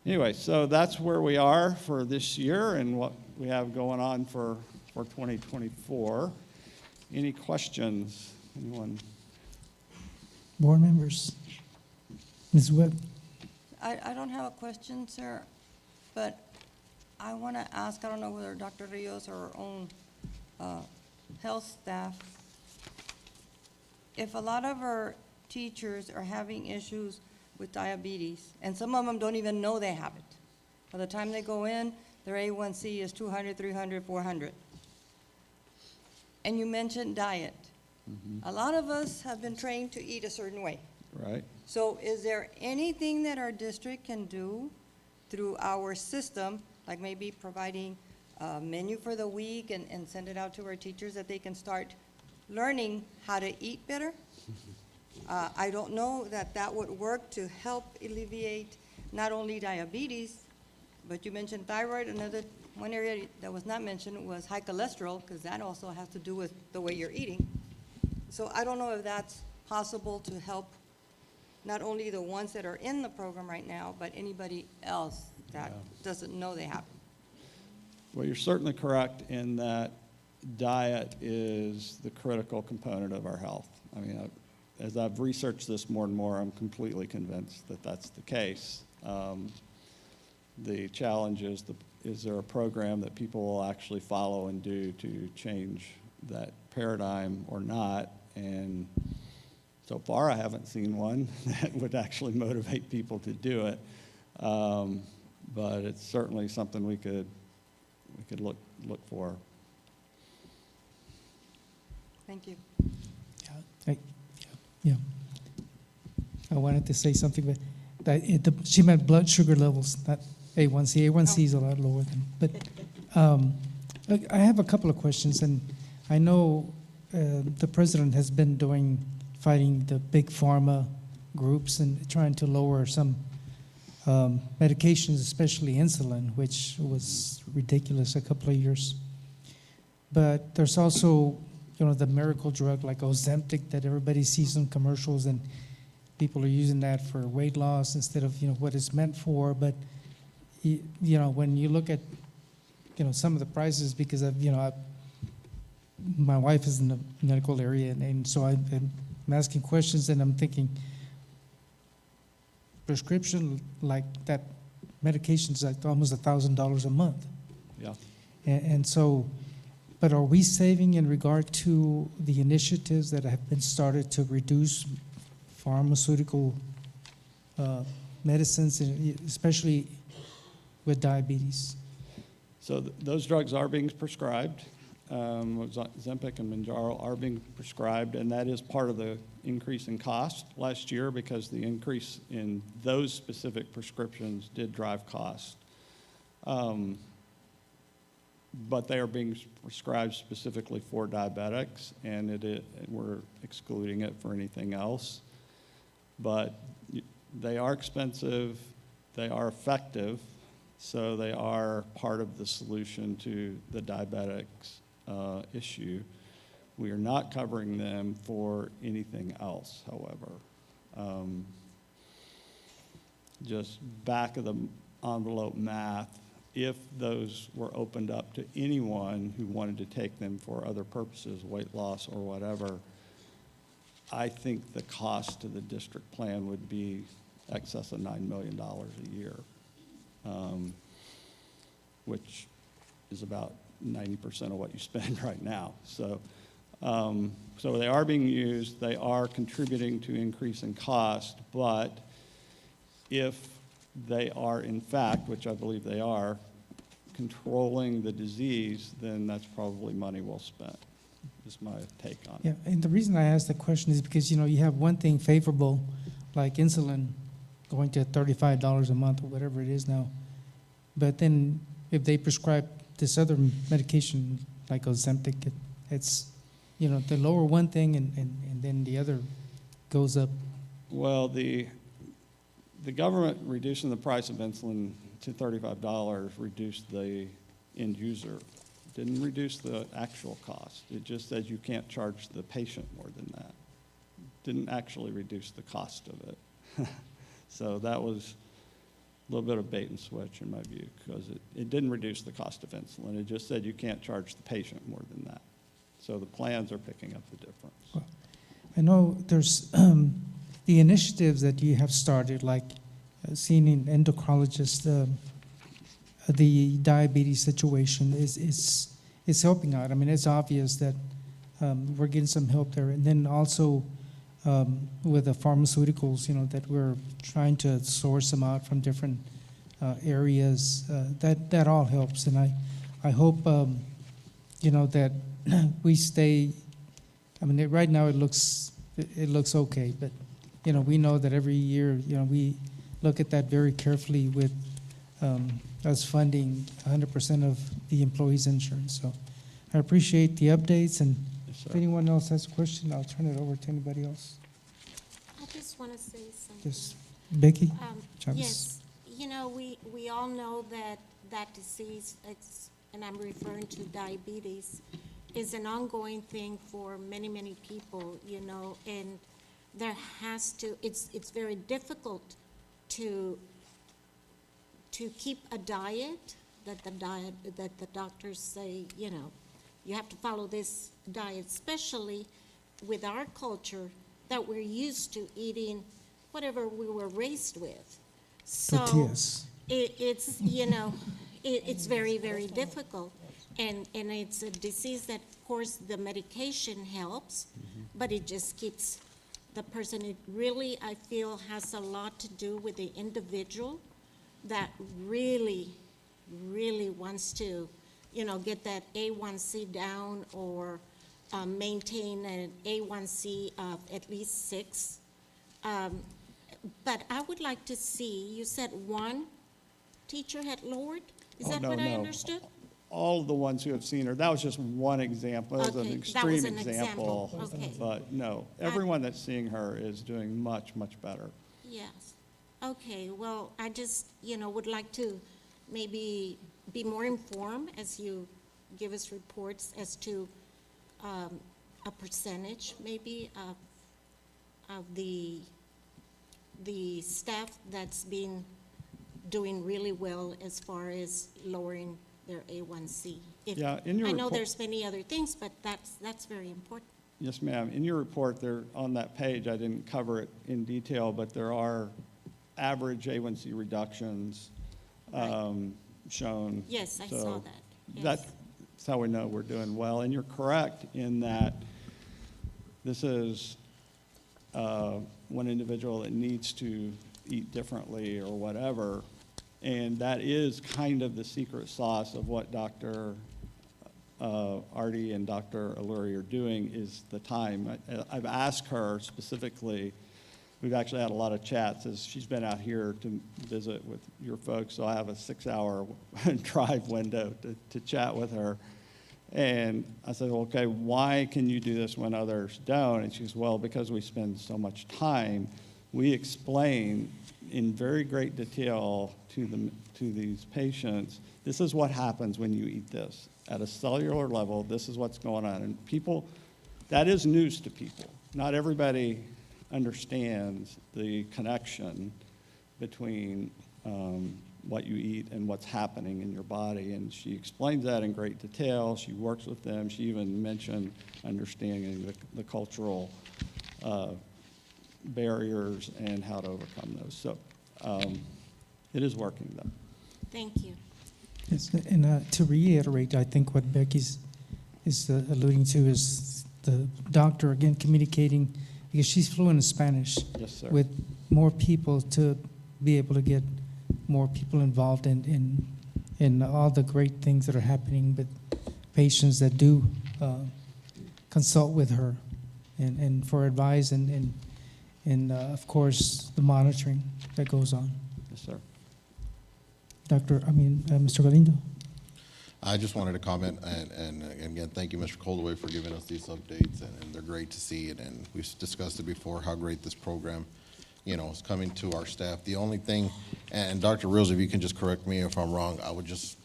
anyway, so that's where we are for this year and what we have going on for 2024. Any questions? Anyone? Board members? Ms. Webb? I don't have a question, sir, but I want to ask, I don't know whether Dr. Rios or our own health staff, if a lot of our teachers are having issues with diabetes, and some of them don't even know they have it. By the time they go in, their A1C is 200, 300, 400. And you mentioned diet. Mm-hmm. A lot of us have been trained to eat a certain way. Right. So is there anything that our district can do through our system, like maybe providing a menu for the week and send it out to our teachers that they can start learning how to eat better? I don't know that would work to help alleviate not only diabetes, but you mentioned thyroid. One area that was not mentioned was high cholesterol, because that also has to do with the way you're eating. So I don't know if that's possible to help not only the ones that are in the program right now, but anybody else that doesn't know they have it. Well, you're certainly correct in that diet is the critical component of our health. I mean, as I've researched this more and more, I'm completely convinced that that's the case. The challenge is there a program that people will actually follow and do to change that paradigm or not? And so far, I haven't seen one that would actually motivate people to do it. But it's certainly something we could look for. Thank you. Yeah. I wanted to say something, but she meant blood sugar levels, not A1C. A1C is a lot lower than, but I have a couple of questions, and I know the president has been fighting the big pharma groups and trying to lower some medications, especially insulin, which was ridiculous a couple of years. But there's also, the miracle drug like Ozempic that everybody sees in commercials, and people are using that for weight loss instead of, what it's meant for. But, when you look at, some of the prices, because my wife is in the medical area, and so I'm asking questions, and I'm thinking, prescription like that medication is like almost $1,000 a month. Yeah. And so, but are we saving in regard to the initiatives that have been started to reduce pharmaceutical medicines, especially with diabetes? So those drugs are being prescribed. Ozempic and Mounjaro are being prescribed, and that is part of the increase in cost last year, because the increase in those specific prescriptions did drive cost. But they are being prescribed specifically for diabetics, and we're excluding it for anything else. But they are expensive, they are effective, so they are part of the solution to the diabetics issue. We are not covering them for anything else, however. Just back of the envelope math, if those were opened up to anyone who wanted to take them for other purposes, weight loss or whatever, I think the cost to the district plan would be excess of $9 million a year, which is about 90% of what you spend right now. So they are being used, they are contributing to increase in cost, but if they are in fact, which I believe they are, controlling the disease, then that's probably money well spent, is my take on it. Yeah, and the reason I asked the question is because, you have one thing favorable, like insulin going to $35 a month or whatever it is now. But then if they prescribe this other medication like Ozempic, it's, they lower one thing and then the other goes up. Well, the government reducing the price of insulin to $35 reduced the end user. Didn't reduce the actual cost. It just says you can't charge the patient more than that. Didn't actually reduce the cost of it. So that was a little bit of bait and switch in my view, because it didn't reduce the cost of insulin. It just said you can't charge the patient more than that. So the plans are picking up the difference. Well, I know there's the initiatives that you have started, like seeing an endocrinologist, the diabetes situation is helping out. I mean, it's obvious that we're getting some help there. And then also with the pharmaceuticals, that we're trying to source them out from different areas. That all helps. And I hope, that we stay, I mean, right now it looks okay, but, we know that every year, we look at that very carefully with us funding 100% of the employees' insurance. So I appreciate the updates, and Yes, if sir. anyone else has a question, I'll turn it over to anybody else. I just want to say something. Just Becky? Chavez. Yes, we all know that disease, and I'm referring to diabetes, is an ongoing thing for many, many people, and there has to, it's very difficult to keep a diet that the diet, that the doctors say, you know, you have to follow this diet, especially with our culture that we're used to eating whatever we were raised with. So Tortillas. it's, you know, it's very, very difficult. And it's a disease that, of course, the medication helps, but it just keeps the person, it really, I feel, has a lot to do with the individual that really, really wants to, you know, get that A1C down or maintain an A1C of at least 6. But I would like to see, you said one teacher had lowered? Is Oh, that no, what I no. understood? All of the ones who have seen her, that was just one example. That was Okay, an that was extreme an example. Okay. But no, everyone that's seeing her is doing much, much better. Yes. Okay, well, I just, you know, would like to maybe be more informed as you give us reports as to a percentage maybe of the staff that's been doing really well as far as lowering their A1C. Yeah, in your I know report- there's many other things, but that's very important. Yes, ma'am. In your report, there, on that page, I didn't cover it in detail, but there are average A1C reductions shown. Yes, I saw So that. Yes. That's how we know we're doing well. And you're correct in that this is one individual that needs to eat differently or whatever. And that is kind of the secret sauce of what Dr. Artie and Dr. Alluri are doing is the time. I've asked her specifically, we've actually had a lot of chats as she's been out here to visit with your folks, so I have a 6-hour drive window to chat with her. And I said, well, okay, why can you do this when others don't? And she goes, well, because we spend so much time. We explain in very great detail to these patients, this is what happens when you eat this. At a cellular level, this is what's going on. And people, that is news to people. Not everybody understands the connection between what you eat and what's happening in your body. And she explains that in great detail. She works with them. She even mentioned understanding the cultural barriers and how to overcome those. So it is working, though. Thank you. Yes, and to reiterate, I think what Becky's is alluding to is the doctor, again, communicating, because she's fluent in Spanish. Yes, sir. With more people to be able to get more people involved in all the great things that are happening with patients that do consult with her and for advice and of course, the monitoring that goes on. Yes, sir. Mr. Galindo? I just wanted to comment, and again, thank you, Mr. Coldaway, for giving us these updates, and they're great to see it, and we've discussed it before, how great this program, you know, is coming to our staff. The only thing, and Dr. Reels, if you can just correct me if I'm wrong, I would just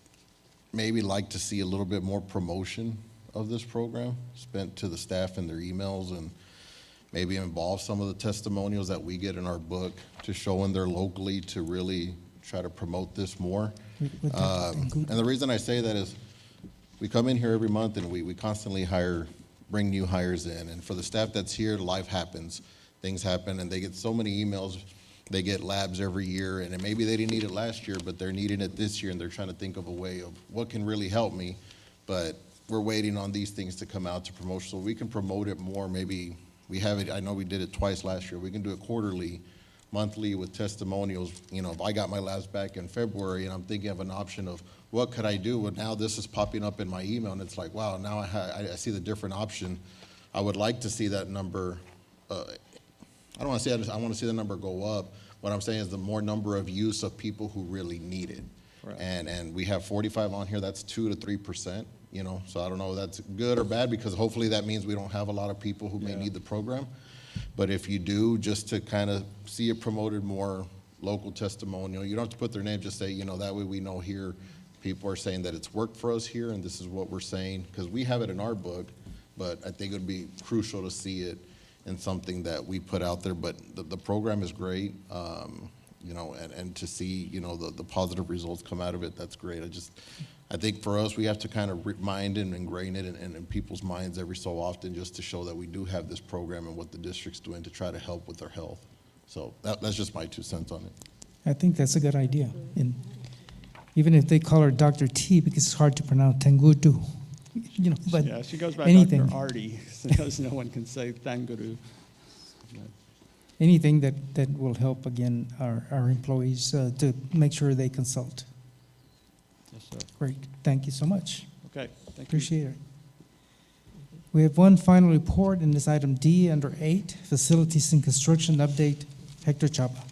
maybe like to see a little bit more promotion of this program spent to the staff in their emails, and maybe involve some of the testimonials that we get in our book to show in there locally to really try to promote this more. And the reason I say that is we come in here every month and we constantly bring new hires in. And for the staff that's here, life happens, things happen, and they get so many emails. They get labs every year, and maybe they didn't need it last year, but they're needing it this year, and they're trying to think of a way of what can really help me. But we're waiting on these things to come out to promote, so we can promote it more. Maybe we have it, I know we did it twice last year. We can do it quarterly, monthly with testimonials. You know, if I got my labs back in February and I'm thinking of an option of what could I do, well, now this is popping up in my email and it's like, wow, now I see the different option. I would like to see that number, I don't want to say I want to see the number go up. What I'm saying is the more number of use of people who really need it. Right. And we have 45 on here, that's 2 to 3%, you know, so I don't know if that's good or bad, because hopefully that means we don't have a lot of people who may need the program. But if you do, just to kind of see it promoted more, local testimonial, you don't have to put their name, just say, you know, that way we know here, people are saying that it's worked for us here, and this is what we're saying, because we have it in our book, but I think it would be crucial to see it in something that we put out there. But the program is great. you know, and to see, you know, the positive results come out of it, that's great. I think for us, we have to kind of remind and ingrain it in people's minds every so often, just to show that we do have this program and what the district's doing to try to help with their health. So that's just my 2 cents on it. I think that's a good idea. And even if they call her Dr. T, because it's hard to pronounce Tengutu, you know, but Yeah, she goes by anything. Dr. Artie, because no one can say Thanguru. anything that will help, again, our employees to make sure they consult. Yes, sir. Great, thank you so much. Okay, thank you. Appreciate it. We have one final report, and this item D under 8, Facilities and Construction Update, Hector Chapa.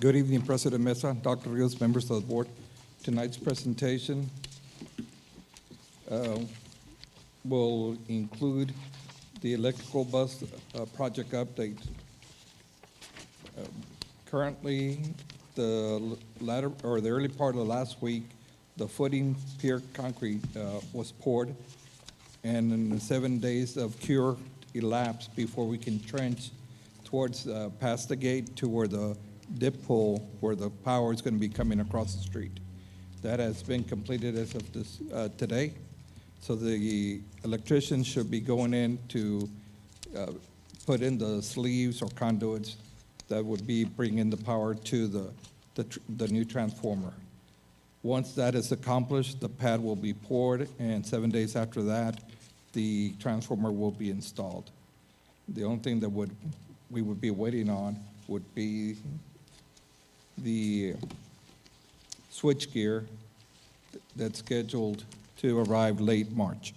Good evening, President Mesa, Dr. Rios, members of the board. Tonight's presentation will include the electrical bus project update. Currently, the early part of last week, the footing pier concrete was poured, and in the 7 days of cure elapsed before we can trench towards past the gate to where the dip pole, where the power is going to be coming across the street. That has been completed as of this today. So the electricians should be going in to put in the sleeves or conduits that would be bringing the power to the new transformer. Once that is accomplished, the pad will be poured, and 7 days after that, the transformer will be installed. The only thing that we would be waiting on would be the switch gear that's scheduled to arrive late March.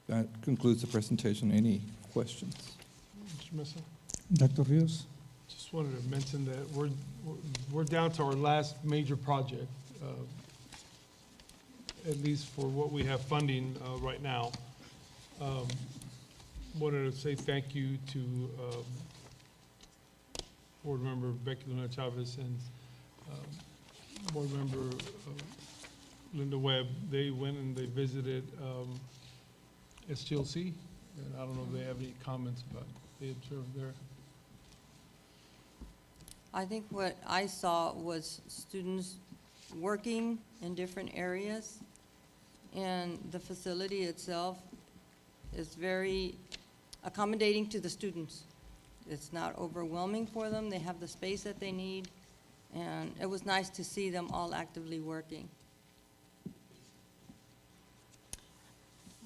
That concludes the presentation. Any questions? Mr. Mesa, Dr. Rios? just wanted to mention that we're down to our last major project, at least for what we have funding right now. Wanted to say thank you to Board Member Becky Luna Chavez and Board Member Linda Webb. They went and they visited STLC, and I don't know if they have any comments about they observed there. I think what I saw was students working in different areas, and the facility itself is very accommodating to the students. It's not overwhelming for them. They have the space that they need, and it was nice to see them all actively working.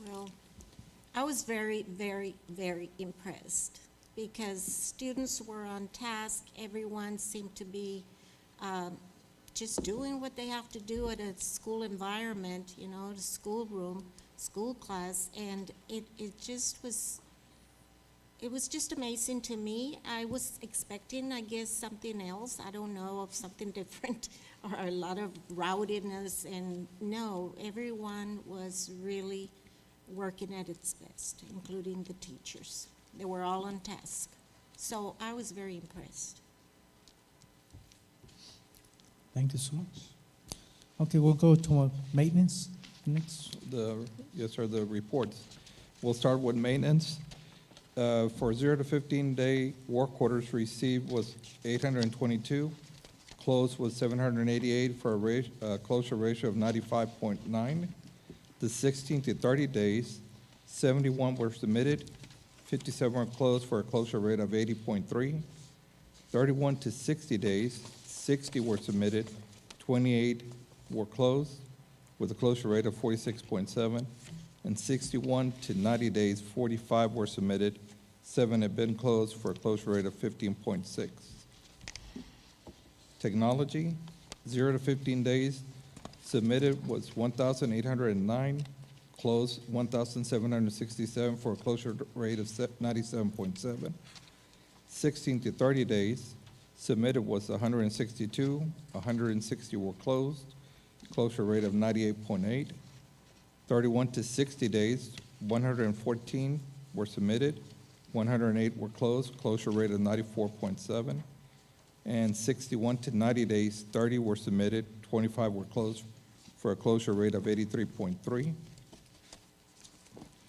Well, I was very, very, very impressed because students were on task. Everyone seemed to be just doing what they have to do at a school environment, you know, the schoolroom, school class, and it was just amazing to me. I was expecting, I guess, something else. I don't know, of something different or a lot of rowdiness, and no, everyone was really working at its best, including the teachers. They were all on task. So I was very impressed. Thank you so much. Okay, we'll go to maintenance next. Yes, sir, the reports. We'll start with maintenance. For 0 to 15-day work orders received was 822. Closed was 788 for a closure ratio of 95.9. The 16 to 30 days, 71 were submitted, 57 were closed for a closure rate of 80.3. 31 to 60 days, 60 were submitted, 28 were closed with a closure rate of 46.7. And 61 to 90 days, 45 were submitted, 7 have been closed for a closure rate of 15.6. Technology, 0 to 15 days, submitted was 1,809, closed 1,767 for a closure rate of 97.7. 16 to 30 days, submitted was 162, 160 were closed, closure rate of 98.8. 31 to 60 days, 114 were submitted, 108 were closed, closure rate of 94.7. And 61 to 90 days, 30 were submitted, 25 were closed for a closure rate of 83.3.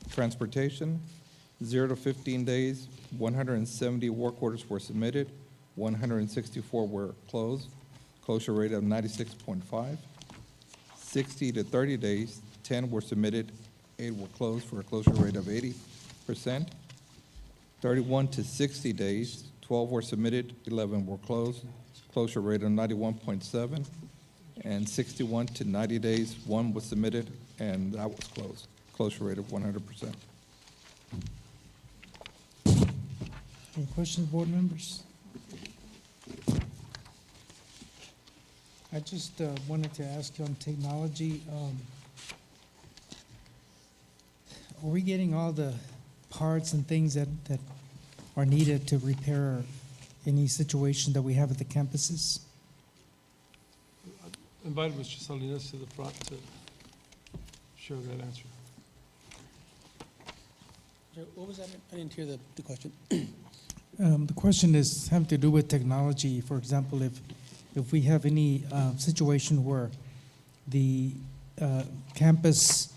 Transportation, 0 to 15 days, 170 work orders were submitted, 164 were closed, closure rate of 96.5. 60 to 30 days, 10 were submitted, 8 were closed for a closure rate of 80%. 31 to 60 days, 12 were submitted, 11 were closed, closure rate of 91.7. And 61 to 90 days, 1 was submitted, and that was closed, closure rate of 100%. Any questions, board members? I just wanted to ask you on technology, are we getting all the parts and things that are needed to repair any situation that we have at the campuses? Invite Mr. Salinas to the front to share that answer. What was that? I didn't hear the question. The question is having to do with technology. For example, if we have any situation where the campus,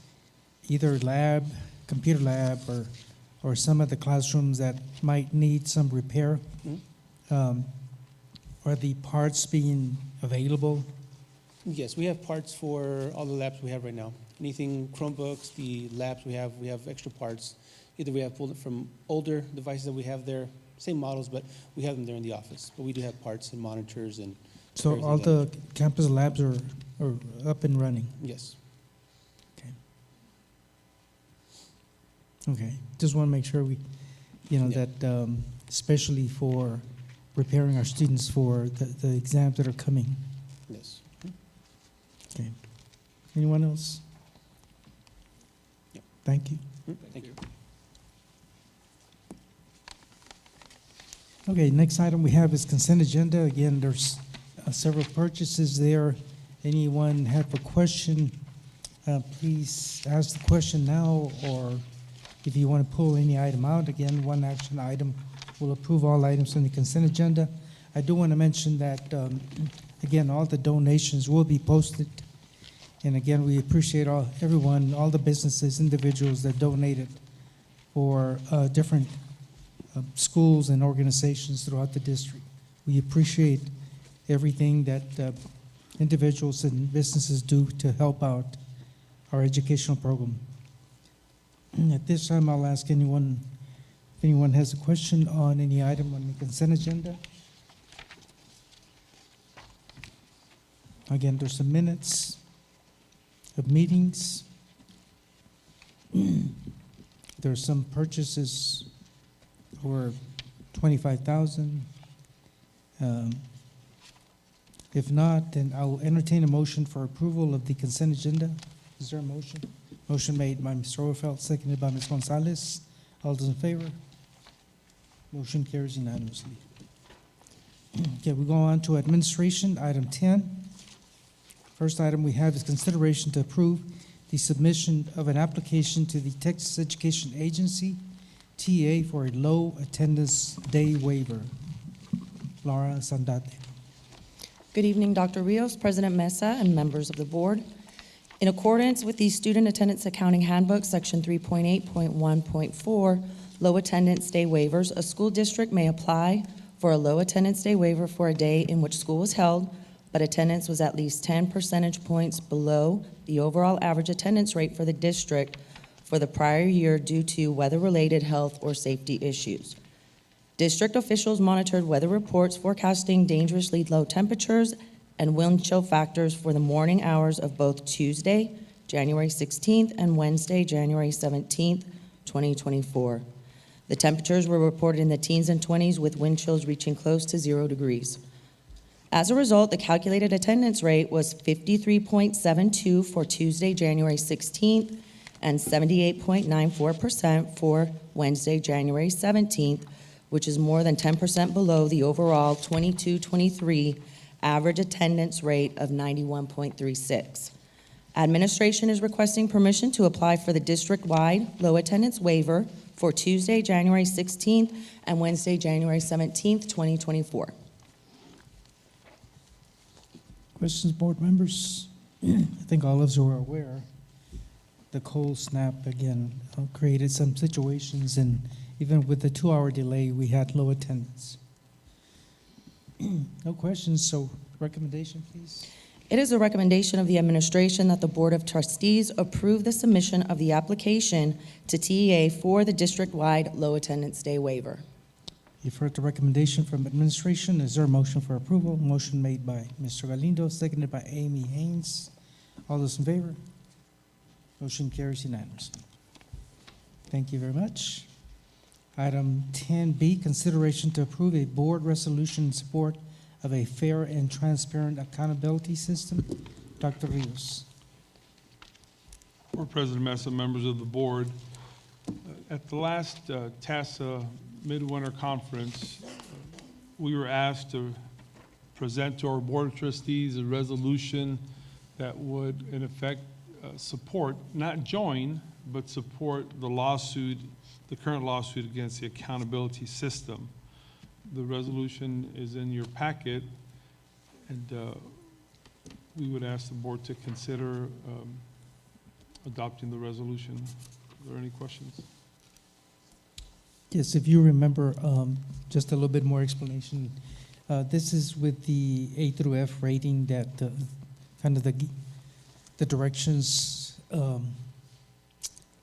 either lab, computer lab, or some of the classrooms that might need some repair, are the parts being available? Yes, we have parts for all the labs we have right now. Anything Chromebooks, the labs we have extra parts. Either we have pulled it from older devices that we have there, same models, but we have them there in the office. But we do have parts and monitors and So everything all like the campus labs are up and running? Yes. Okay, just want to make sure we, Yeah. that especially for preparing our students for the exams that are coming. Yes. Okay. Anyone else? Yeah. Thank you. Thank you. Okay, next item we have is consent agenda. Again, there's several purchases there. Anyone have a question, please ask the question now, or if you want to pull any item out, again, one action item will approve all items on the consent agenda. I do want to mention that, again, all the donations will be posted. And again, we appreciate everyone, all the businesses, individuals that donated for different schools and organizations throughout the district. We appreciate everything that individuals and businesses do to help out our educational program. At this time, I'll ask anyone, if anyone has a question on any item on the consent agenda. Again, there's some minutes of meetings. There's some purchases for $25,000. If not, then I'll entertain a motion for approval of the consent agenda. Is there a motion? Motion made by Ms. Rosenfeld, seconded by Ms. Gonzalez. All those in favor? Motion carries unanimously. Okay, we go on to administration, item 10. First item we have is consideration to approve the submission of an application to the Texas Education Agency, TA, for a low attendance day waiver. Laura Sandate. Good evening, Dr. Rios, President Mesa, and members of the board. In accordance with the Student Attendance Accounting Handbook, Section 3.8.1.4, low attendance day waivers, a school district may apply for a low attendance day waiver for a day in which school was held, but attendance was at least 10 percentage points below the overall average attendance rate for the district for the prior year due to weather-related health or safety issues. District officials monitored weather reports forecasting dangerously low temperatures and wind chill factors for the morning hours of both Tuesday, January 16th, and Wednesday, January 17th, 2024. The temperatures were reported in the teens and 20s with wind chills reaching close to 0 degrees. As a result, the calculated attendance rate was 53.72 for Tuesday, January 16th, and 78.94% for Wednesday, January 17th, which is more than 10% below the overall 22-23 average attendance rate of 91.36. Administration is requesting permission to apply for the district-wide low attendance waiver for Tuesday, January 16th and Wednesday, January 17th, 2024. Questions, board members? I think all of us are aware, the cold snap again created some situations, and even with the 2-hour delay, we had low attendance. No questions, so recommendation, please. It is a recommendation of the administration that the Board of Trustees approve the submission of the application to TEA for the district-wide low attendance day waiver. You've heard the recommendation from administration. Is there a motion for approval? Motion made by Mr. Galindo, seconded by Amy Haynes. All those in favor? Motion carries unanimously. Thank you very much. Item 10B, consideration to approve a board resolution in support of a fair and transparent accountability system. Dr. Rios. Board President Mesa, members of the board, at the last TASA Midwinter Conference, we were asked to present to our Board of Trustees a resolution that would, in effect, support, not join, but support the lawsuit, the current lawsuit against the accountability system. The resolution is in your packet, and we would ask the board to consider adopting the resolution. Are there any questions? Yes, if you remember, just a little bit more explanation. This is with the A through F rating that kind of the directions,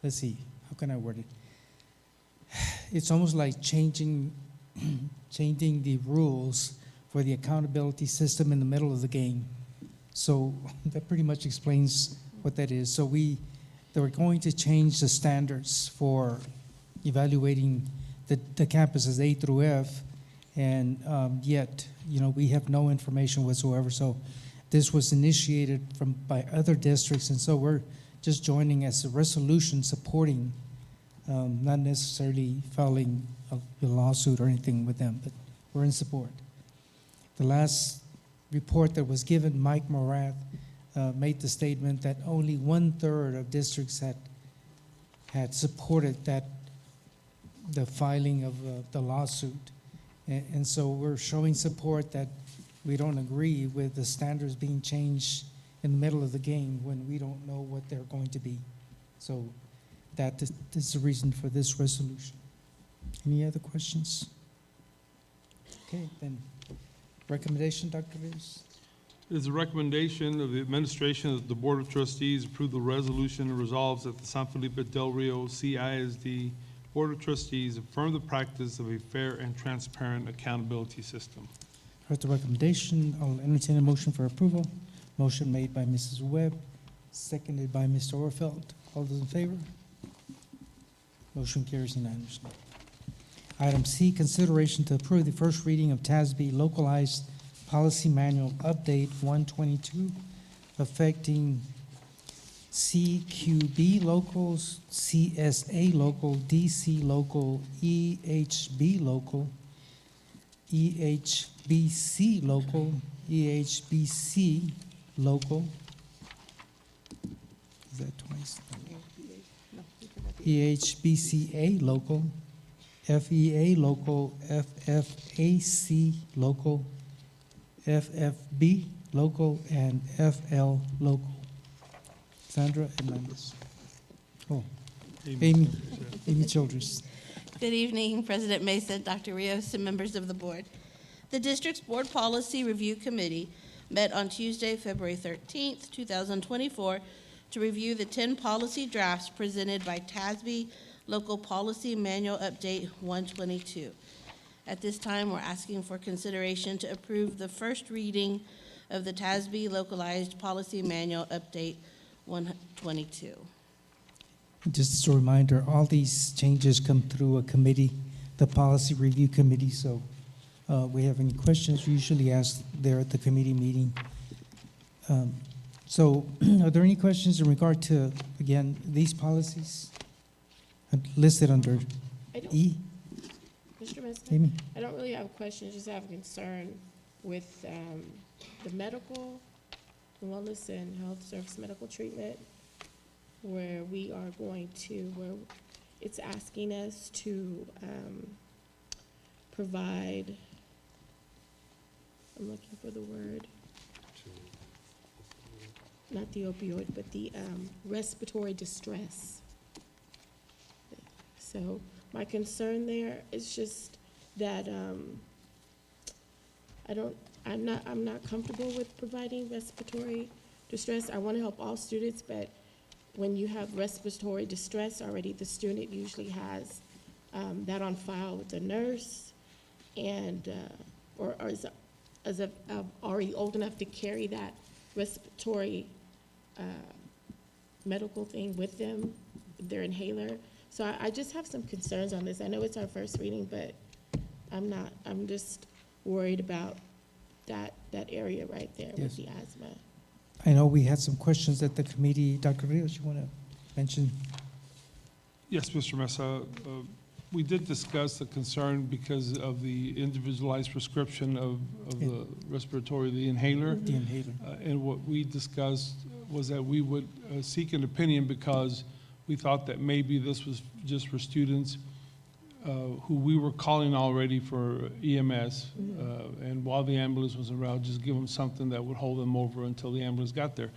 let's see, how can I word it? It's almost like changing the rules for the accountability system in the middle of the game. So that pretty much explains what that is. So they were going to change the standards for evaluating the campuses A through F, and yet, we have no information whatsoever. So this was initiated by other districts, and so we're just joining as a resolution supporting, not necessarily filing a lawsuit or anything with them, but we're in support. The last report that was given, Mike Morath made the statement that only 1/3 of districts had supported the filing of the lawsuit. And so we're showing support that we don't agree with the standards being changed in the middle of the game when we don't know what they're going to be. So that is the reason for this resolution. Any other questions? Okay, then recommendation, Dr. Rios? It is a recommendation of the administration that the Board of Trustees approve the resolution and resolves that the San Felipe Del Rio CISD Board of Trustees affirm the practice of a fair and transparent accountability system. Heard the recommendation. I'll entertain a motion for approval. Motion made by Mrs. Webb, seconded by Mr. Orfeld. All those in favor? Motion carries unanimously. Item C, consideration to approve the first reading of TASB Localized Policy Manual Update 122, affecting CQB locals, CSA local, DC local, EHB local, EHBC local, EHBC local. Is that twice? EHBCA local, FEA local, FFAC local, FFB local, and FL local. Sandra Hernandez. Oh, Amy Childress. Good evening, President Mesa, Dr. Rios, and members of the board. The district's Board Policy Review Committee met on Tuesday, February 13th, 2024, to review the 10 policy drafts presented by TASB Local Policy Manual Update 122. At this time, we're asking for consideration to approve the first reading of the TASB Localized Policy Manual Update 122. Just as a reminder, all these changes come through a committee, the Policy Review Committee, so we have any questions, we usually ask there at the committee meeting. So are there any questions in regard to, again, these policies listed under E? Mr. Mesa, Amy? I don't really have questions, just have a concern with the medical wellness and health service medical treatment, where we are going to, where it's asking us to provide, I'm looking for the word, not the opioid, but the respiratory distress. So my concern there is just that I'm not comfortable with providing respiratory distress. I want to help all students, but when you have respiratory distress already, the student usually has that on file with the nurse, and or is already old enough to carry that respiratory medical thing with them, their inhaler. So I just have some concerns on this. I know it's our first reading, but I'm just worried about that area right there with Yes. the asthma. I know we had some questions at the committee. Dr. Rios, you want to mention? Yes, Mr. Mesa, we did discuss the concern because of the individualized prescription of the respiratory, the inhaler. The inhaler. And what we discussed was that we would seek an opinion because we thought that maybe this was just for students who we were calling already for EMS. And while the ambulance was en route, just give them something that would hold them over until the ambulance got there.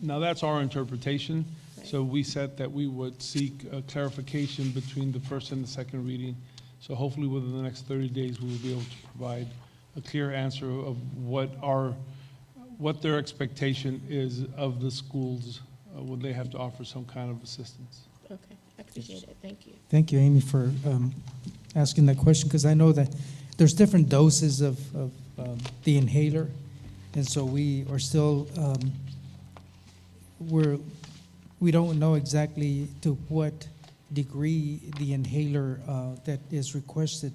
Now, that's our interpretation. So we said that we would seek clarification between the first and the second reading. So hopefully within the next 30 days, we will be able to provide a clear answer of what their expectation is of the schools when they have to offer some kind of assistance. Okay, I appreciate it. Thank you. Thank you, Amy, for asking that question, because I know that there's different doses of the inhaler, and so we are still, we don't know exactly to what degree the inhaler that is requested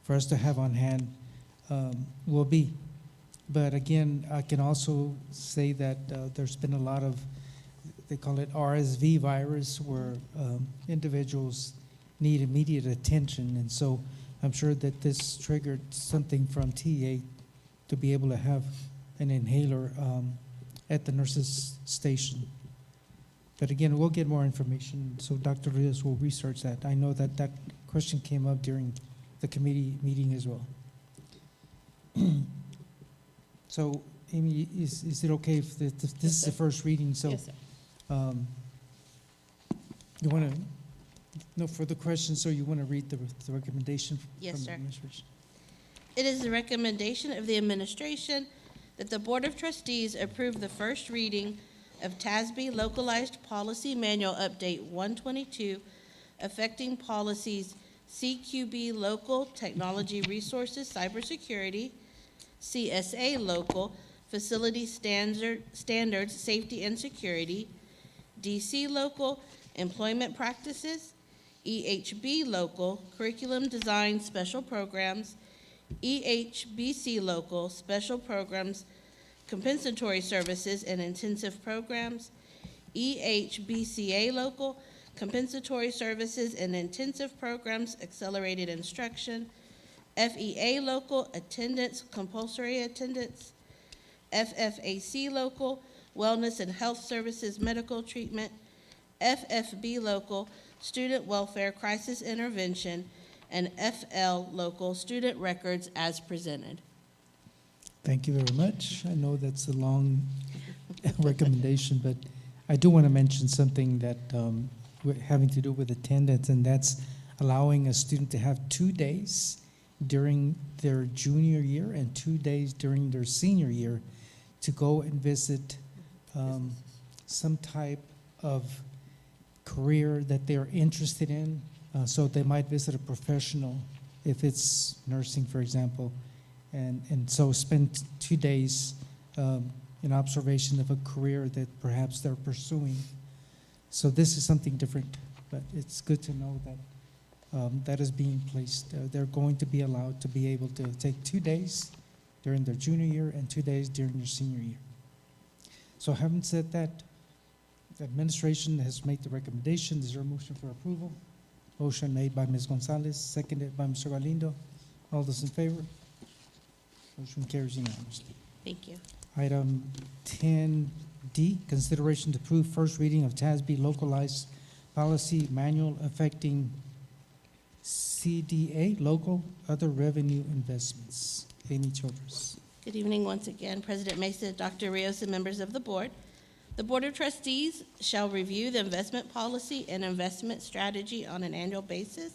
for us to have on hand will be. But again, I can also say that there's been a lot of, they call it RSV virus, where individuals need immediate attention. And so I'm sure that this triggered something from TA to be able to have an inhaler at the nurses' station. But again, we'll get more information, so Dr. Rios will research that. I know that that question came up during the committee meeting as well. So, Amy, is it okay if this is the first reading? So, Yes, sir. you want to, no further questions, so you want to read the recommendation Yes, from the sir. administration? It is the recommendation of the administration that the Board of Trustees approve the first reading of TASB Localized Policy Manual Update 122, affecting policies CQB Local Technology Resources Cybersecurity, CSA Local Facility Standards Safety and Security, DC Local Employment Practices, EHB Local Curriculum Design Special Programs, EHBC Local Special Programs Compensatory Services and Intensive Programs, EHBCA Local Compensatory Services and Intensive Programs Accelerated Instruction, FEA Local Attendance Compulsory Attendance, FFAC Local Wellness and Health Services Medical Treatment, FFB Local Student Welfare Crisis Intervention, and FL Local Student Records as presented. Thank you very much. I know that's a long recommendation, but I do want to mention something that having to do with attendance, and that's allowing a student to have 2 days during their junior year and 2 days during their senior year to go and visit some type of career that they're interested in. So they might visit a professional, if it's nursing, for example, and so spend 2 days in observation of a career that perhaps they're pursuing. So this is something different, but it's good to know that that is being placed. They're going to be allowed to be able to take 2 days during their junior year and 2 days during their senior year. So having said that, the administration has made the recommendation. Is there a motion for approval? Motion made by Ms. Gonzalez, seconded by Mr. Galindo. All those in favor? Motion carries unanimously. Thank you. Item 10D, consideration to approve first reading of TASB localized policy manual affecting CDA, local other revenue investments. Amy Childress. Good evening once again, President Mesa, Dr. Rios, and members of the board. The Board of Trustees shall review the investment policy and investment strategy on an annual basis.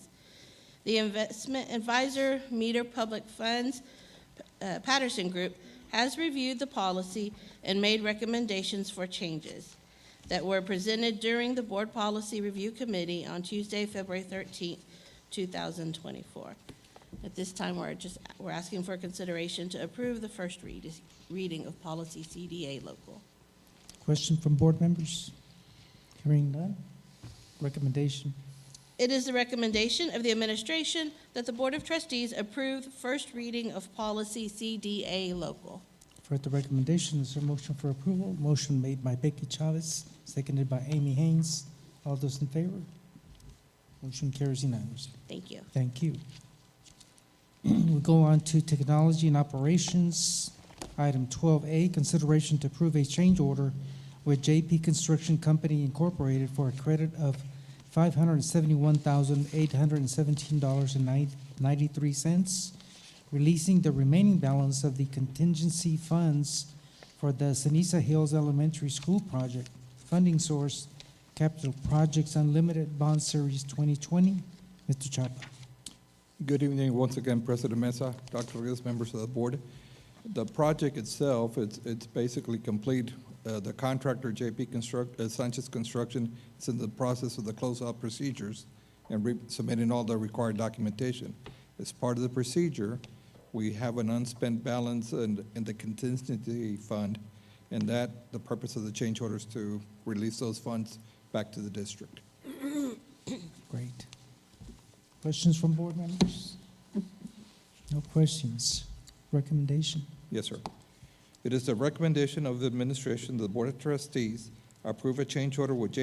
The investment advisor, Meter Public Funds, Patterson Group, has reviewed the policy and made recommendations for changes that were presented during the Board Policy Review Committee on Tuesday, February 13th, 2024. At this time, we're asking for consideration to approve the first reading of policy CDA local. Question from board members? Hearing none. Recommendation. It is the recommendation of the administration that the Board of Trustees approve first reading of policy CDA local. For the recommendation, is there a motion for approval? Motion made by Becky Chavez, seconded by Amy Haynes. All those in favor? Motion carries unanimously. Thank you. Thank you. We go on to technology and operations. Item 12A, consideration to approve a change order with JP Construction Company Incorporated for a credit of $571,817.93, releasing the remaining balance of the contingency funds for the Ceniza Hills Elementary School project. Funding source, Capital Projects Unlimited Bond Series 2020. Mr. Chapa. Good evening once again, President Mesa, Dr. Rios, members of the board. The project itself, it's basically complete. The contractor, Sanchez Construction, is in the process of the closeout procedures and submitting all the required documentation. As part of the procedure, we have an unspent balance in the contingency fund, and that the purpose of the change order is to release those funds back to the district. Great. Questions from board members? No questions. Recommendation. Yes, sir. It is the recommendation of the administration, the Board of Trustees, approve a change order with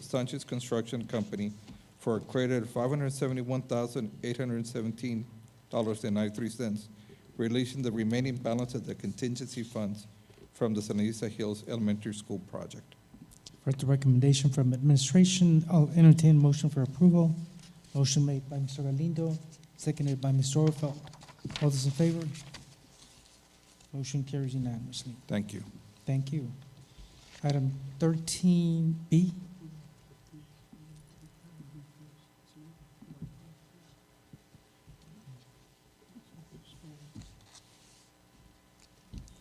Sanchez Construction Company for a credit of $571,817.93, releasing the remaining balance of the contingency funds from the Ceniza Hills Elementary School project. For the recommendation from administration, I'll entertain a motion for approval. Motion made by Mr. Galindo, seconded by Mr. Orfeld. All those in favor? Motion carries unanimously. Thank you. Thank you. Item 13B.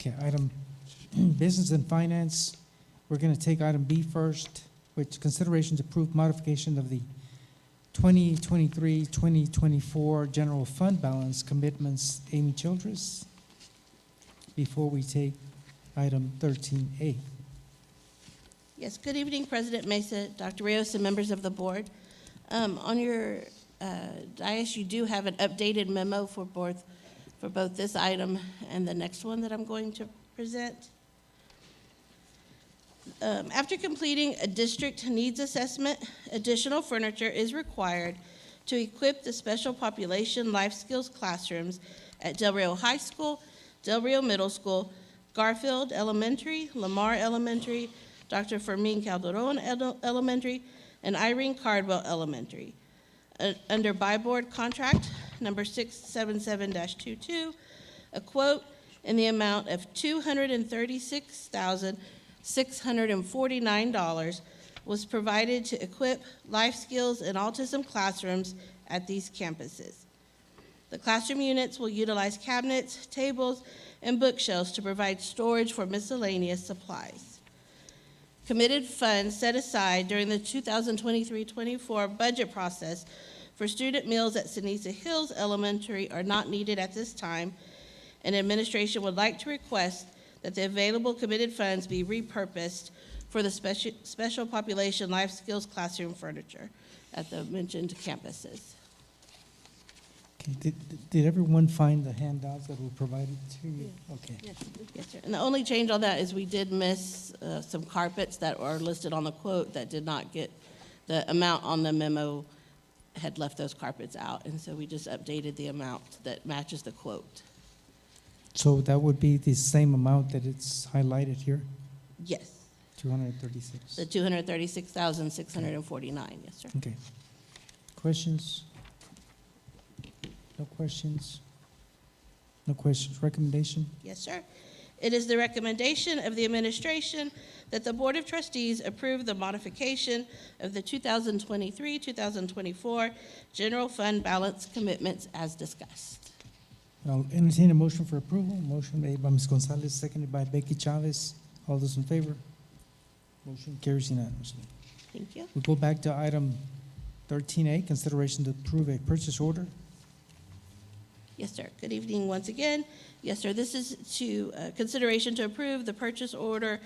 Okay, item business and finance. We're going to take item B first, which consideration to approve modification of the 2023-2024 general fund balance commitments. Amy Childress, before we take item 13A. Yes, good evening, President Mesa, Dr. Rios, and members of the board. On your dais, you do have an updated memo for both this item and the next one that I'm going to present. After completing a district needs assessment, additional furniture is required to equip the special population life skills classrooms at Del Rio High School, Del Rio Middle School, Garfield Elementary, Lamar Elementary, Dr. Fermin Calderon Elementary, and Irene Cardwell Elementary. Under buy board contract number 677-22, a quote in the amount of $236,649 was provided to equip life skills and autism classrooms at these campuses. The classroom units will utilize cabinets, tables, and bookshelves to provide storage for miscellaneous supplies. Committed funds set aside during the 2023-24 budget process for student meals at Ceniza Hills Elementary are not needed at this time, and administration would like to request that the available committed funds be repurposed for the special population life skills classroom furniture at the mentioned campuses. Okay, did everyone find the handouts that were provided to you? Okay. Yes, sir. And the only change on that is we did miss some carpets that are listed on the quote that did not get the amount on the memo, had left those carpets out, and so we just updated the amount that matches the quote. So that would be the same amount that it's highlighted here, Yes, 236. the 236,649, yes, sir. Okay. Questions? No questions? No questions. Recommendation? Yes, sir. It is the recommendation of the administration that the Board of Trustees approve the modification of the 2023-2024 general fund balance commitments as discussed. I'll entertain a motion for approval. Motion made by Ms. Gonzalez, seconded by Becky Chavez. All those in favor? Motion carries unanimously. Thank you. We go back to item 13A, consideration to approve a purchase order. Yes, sir. Good evening once again. Yes, sir. This is to consideration to approve the purchase order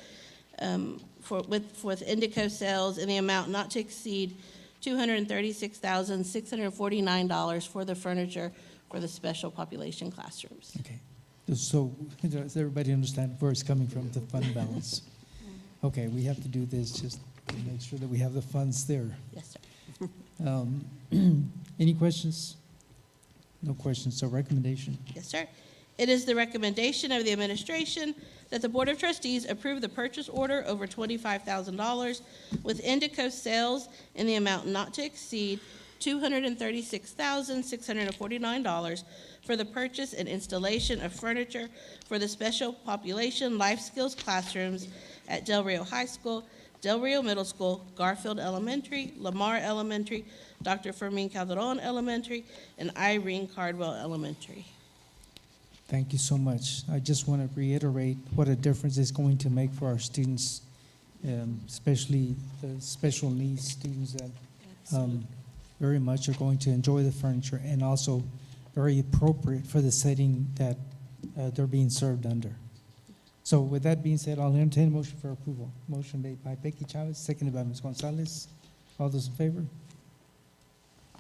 with Indico Sales in the amount not to exceed $236,649 for the furniture for the special population classrooms. Okay. So, does everybody understand where it's coming from, the fund balance? Okay, we have to do this just to make sure that we have the funds there. Yes, sir. Any questions? No questions, so recommendation. Yes, sir. It is the recommendation of the administration that the Board of Trustees approve the purchase order over $25,000 with Indico Sales in the amount not to exceed $236,649 for the purchase and installation of furniture for the special population life skills classrooms at Del Rio High School, Del Rio Middle School, Garfield Elementary, Lamar Elementary, Dr. Fermin Calderon Elementary, and Irene Cardwell Elementary. Thank you so much. I just want to reiterate what a difference it's going to make for our students, especially the special needs students that very much are going to enjoy the furniture and also very appropriate for the setting that they're being served under. So with that being said, I'll entertain a motion for approval. Motion made by Becky Chavez, seconded by Ms. Gonzalez. All those in favor?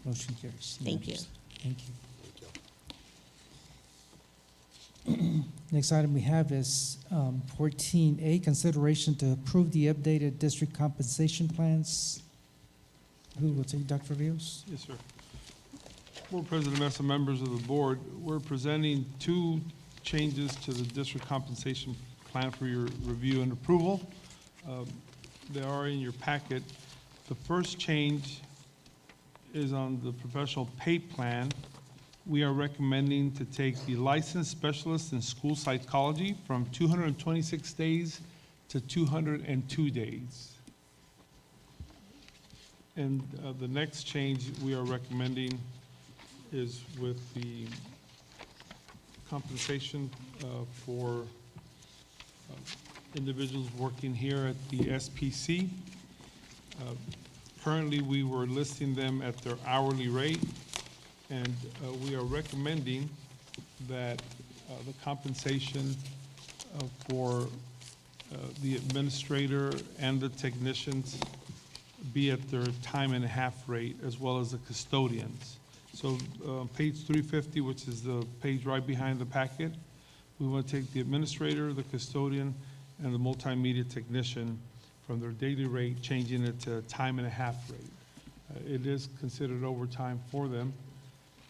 Motion carries. Thank you. Thank you. Next item we have is 14A, consideration to approve the updated district compensation plans. Who will take, Dr. Rios? Yes, sir. Board President Mesa, members of the board, we're presenting two changes to the district compensation plan for your review and approval. They are in your packet. The first change is on the professional pay plan. We are recommending to take the licensed specialist in school psychology from 226 days to 202 days. And the next change we are recommending is with the compensation for individuals working here at the SPC. Currently, we were listing them at their hourly rate, and we are recommending that the compensation for the administrator and the technicians be at their time and a half rate, as well as the custodians. So page 350, which is the page right behind the packet, we want to take the administrator, the custodian, and the multimedia technician from their daily rate, changing it to time and a half rate. It is considered overtime for them,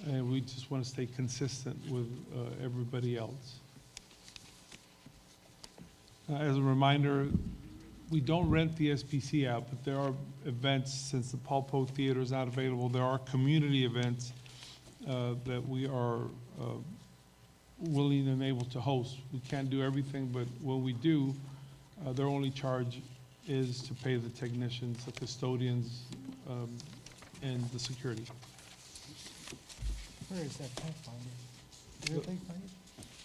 and we just want to stay consistent with everybody else. As a reminder, we don't rent the SPC out, but there are events, since the Paul Poe Theater is not available, there are community events that we are willing and able to host. We can't do everything, but when we do, their only charge is to pay the technicians, the custodians, and the security. Where is that pathfinder? Is there a pathfinder?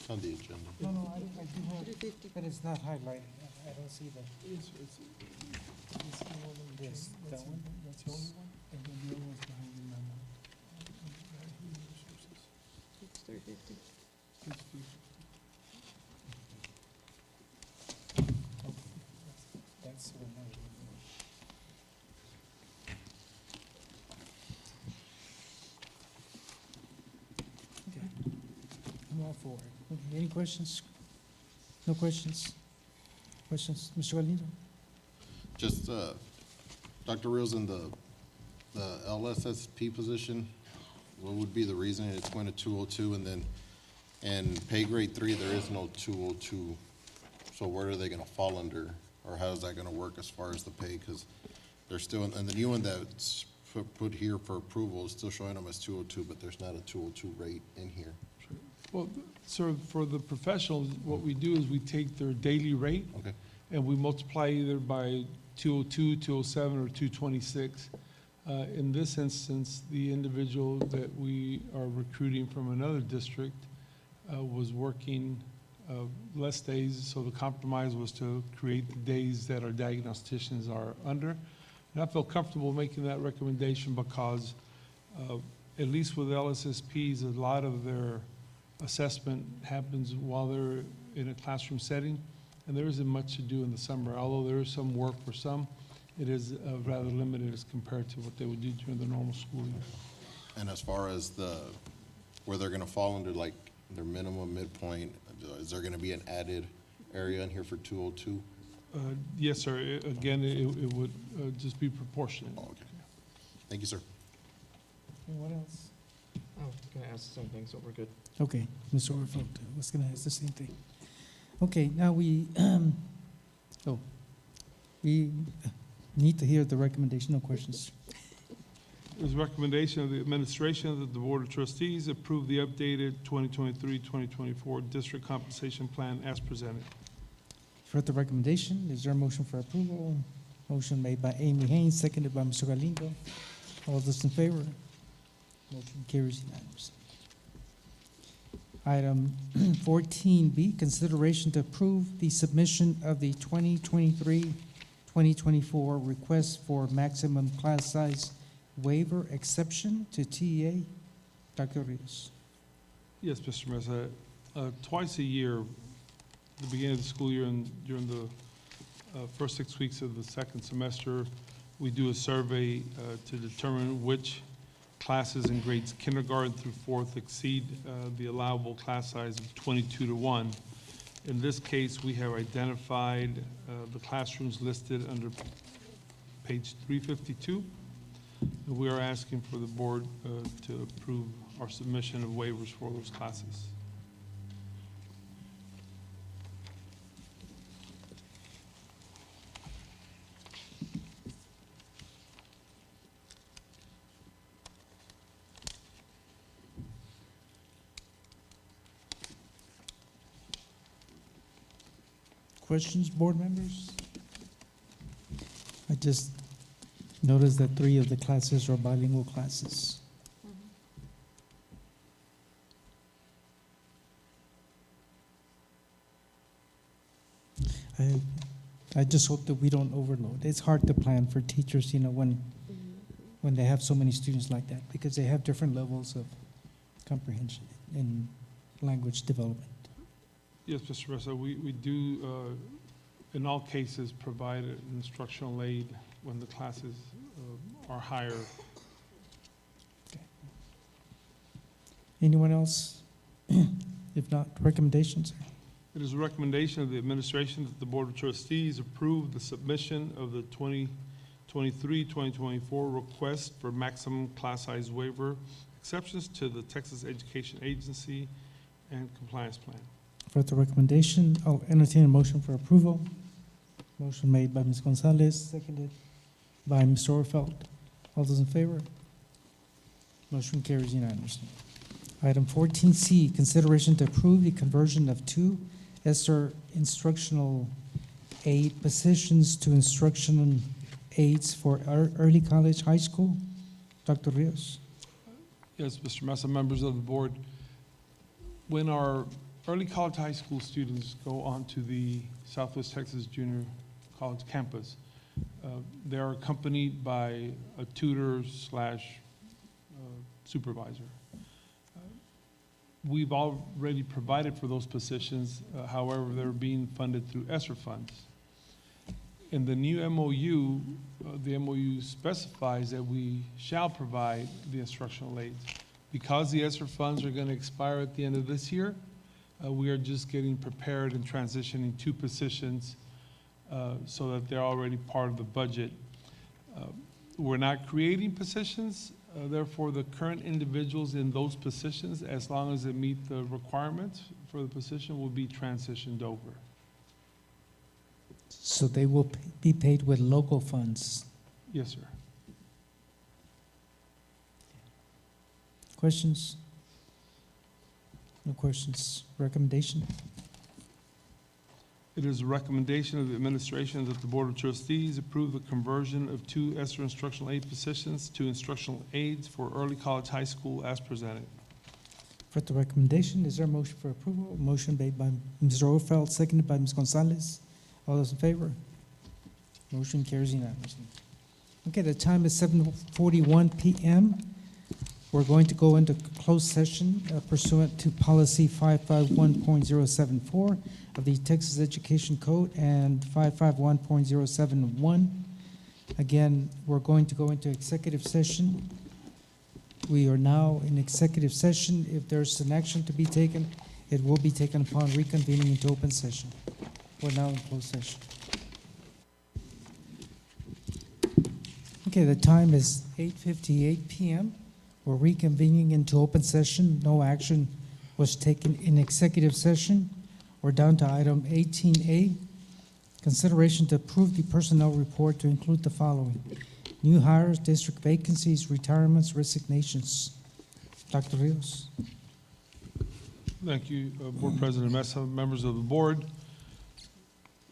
On the agenda. No, I do have, but it's not highlighted. I don't see that. This, that one? That's the only one? And then the other one's behind the memo. It's 350. That's the one. Okay. I'm all for it. Okay, any questions? No questions? Questions? Mr. Galindo? Just, Dr. Rios, in the LSSP position, what would be the reason it's going to 202, and then And pay grade 3, there is no 202. So where are they gonna fall under? Or how is that gonna work as far as the pay? Because they're still, and the new one that's put here for approval is still showing them as 202, but there's not a 202 rate in here. Well, sir, for the professionals, what we do is we take their daily rate Okay. and we multiply either by 202, 207, or 226. In this instance, the individual that we are recruiting from another district was working less days, so the compromise was to create the days that our diagnosticians are under. And I feel comfortable making that recommendation because, at least with LSSPs, a lot of their assessment happens while they're in a classroom setting, and there isn't much to do in the summer. Although there is some work for some, it is rather limited as compared to what they would do during the normal school year. And as far as where they're gonna fall under, like, their minimum midpoint, is there gonna be an added area in here for 202? Yes, sir. Again, it would just be proportionate. Oh, okay. Thank you, sir. What else? I was gonna ask the same thing, so we're good. Okay, Mr. Orfeld was gonna ask the same thing. Okay, now we need to hear the recommendation. No questions. It is recommendation of the administration that the Board of Trustees approve the updated 2023-2024 district compensation plan as presented. For the recommendation, is there a motion for approval? Motion made by Amy Haynes, seconded by Mr. Galindo. All those in favor? Motion carries unanimously. Item 14B, consideration to approve the submission of the 2023-2024 request for maximum class size waiver exception to TEA. Dr. Rios. Yes, Mr. Mesa. Twice a year, the beginning of the school year and during the first 6 weeks of the second semester, we do a survey to determine which classes in grades kindergarten through fourth exceed the allowable class size of 22 to 1. In this case, we have identified the classrooms listed under page 352. And we are asking for the board to approve our submission of waivers for those classes. Questions, board members? I just noticed that 3 of the classes are bilingual classes. I just hope that we don't overload. It's hard to plan for teachers, when they have so many students like that, because they have different levels of comprehension and language development. Yes, Mr. Mesa, we do, in all cases, provide an instructional aid when the classes are higher. Anyone else? If not, recommendations? It is a recommendation of the administration that the Board of Trustees approve the submission of the 2023-2024 request for maximum class size waiver exceptions to the Texas Education Agency and compliance plan. For the recommendation, I'll entertain a motion for approval. Motion made by Ms. Gonzalez, seconded by Mr. Orfeld. All those in favor? Motion carries unanimously. Item 14C, consideration to approve the conversion of 2 ESSER instructional aid positions to instructional aides for early college high school. Dr. Rios. Yes, Mr. Mesa, members of the board, when our early college high school students go on to the Southwest Texas Junior College campus, they are accompanied by a tutor / supervisor. We've already provided for those positions, however, they're being funded through ESSER funds. In the new MOU, the MOU specifies that we shall provide the instructional aids. Because the ESSER funds are going to expire at the end of this year, we are just getting prepared and transitioning 2 positions so that they're already part of the budget. We're not creating positions. Therefore, the current individuals in those positions, as long as they meet the requirements for the position, will be transitioned over. So they will be paid with local funds. Yes, sir. Questions? No questions. Recommendation? It is a recommendation of the administration that the Board of Trustees approve the conversion of 2 ESSER instructional aid positions to instructional aides for early college high school as presented. For the recommendation, is there a motion for approval? Motion made by Ms. Rosenfeld, seconded by Ms. Gonzalez. All those in favor? Motion carries unanimously. Okay, the time is 7:41 p.m. We're going to go into closed session pursuant to policy 551.074 of the Texas Education Code and 551.071. Again, we're going to go into executive session. We are now in executive session. If there's an action to be taken, it will be taken upon reconvening into open session. We're now in closed session. Okay, the time is 8:58 p.m. We're reconvening into open session. No action was taken in executive session. We're down to item 18A, consideration to approve the personnel report to include the following: new hires, district vacancies, retirements, resignations. Dr. Rios. Thank you, Board President Mesa, members of the board.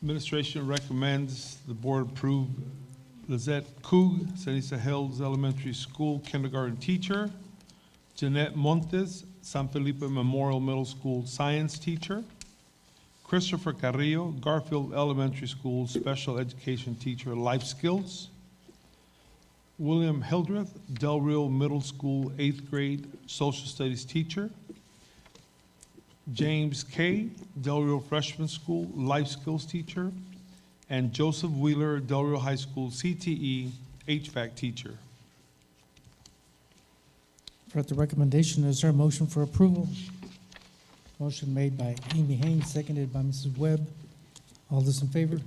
Administration recommends the board approve Lizette Coog, San Isa Hills Elementary School kindergarten teacher; Jeanette Montes, San Felipe Memorial Middle School science teacher; Christopher Carrillo, Garfield Elementary School special education teacher, life skills; William Hildreth, Del Rio Middle School 8th grade social studies teacher; James K., Del Rio Freshman School life skills teacher; and Joseph Wheeler, Del Rio High School CTE HVAC teacher. For the recommendation, is there a motion for approval? Motion made by Amy Haynes, seconded by Mrs. Webb. All those in favor?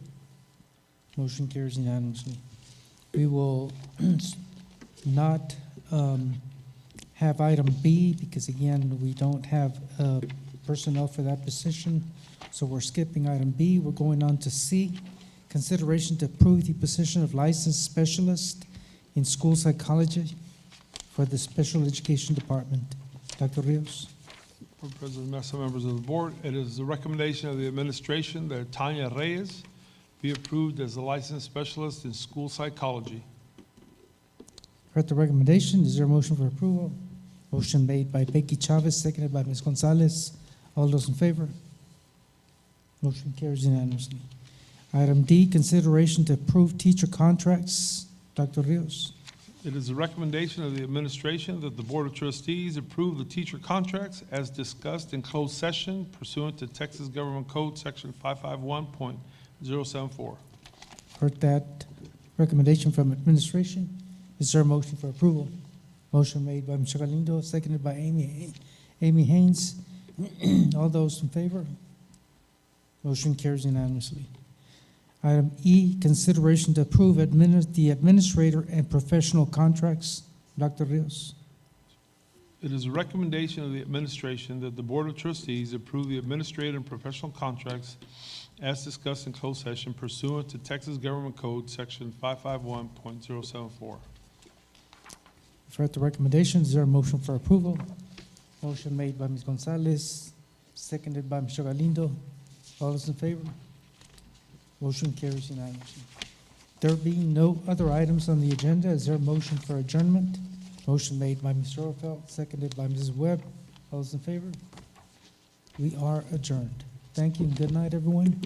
Motion carries unanimously. We will not have item B because, again, we don't have personnel for that position. So we're skipping item B. We're going on to C, consideration to approve the position of licensed specialist in school psychology for the special education department. Dr. Rios. Board President Mesa, members of the board, it is the recommendation of the administration that Tanya Reyes be approved as a licensed specialist in school psychology. Heard the recommendation. Is there a motion for approval? Motion made by Becky Chavez, seconded by Ms. Gonzalez. All those in favor? Motion carries unanimously. Item D, consideration to approve teacher contracts. Dr. Rios. It is the recommendation of the administration that the Board of Trustees approve the teacher contracts as discussed in closed session pursuant to Texas Government Code Section 551.074. Heard that recommendation from administration. Is there a motion for approval? Motion made by Mr. Galindo, seconded by Amy Haynes. All those in favor? Motion carries unanimously. Item E, consideration to approve the administrator and professional contracts. Dr. Rios. It is a recommendation of the administration that the Board of Trustees approve the administrative and professional contracts as discussed in closed session pursuant to Texas Government Code Section 551.074. You've heard the recommendation. Is there a motion for approval? Motion made by Ms. Gonzalez, seconded by Mr. Galindo. All those in favor? Motion carries unanimously. There being no other items on the agenda, is there a motion for adjournment? Motion made by Mr. Orfeld, seconded by Mrs. Webb. All those in favor? We are adjourned. Thank you and good night, everyone.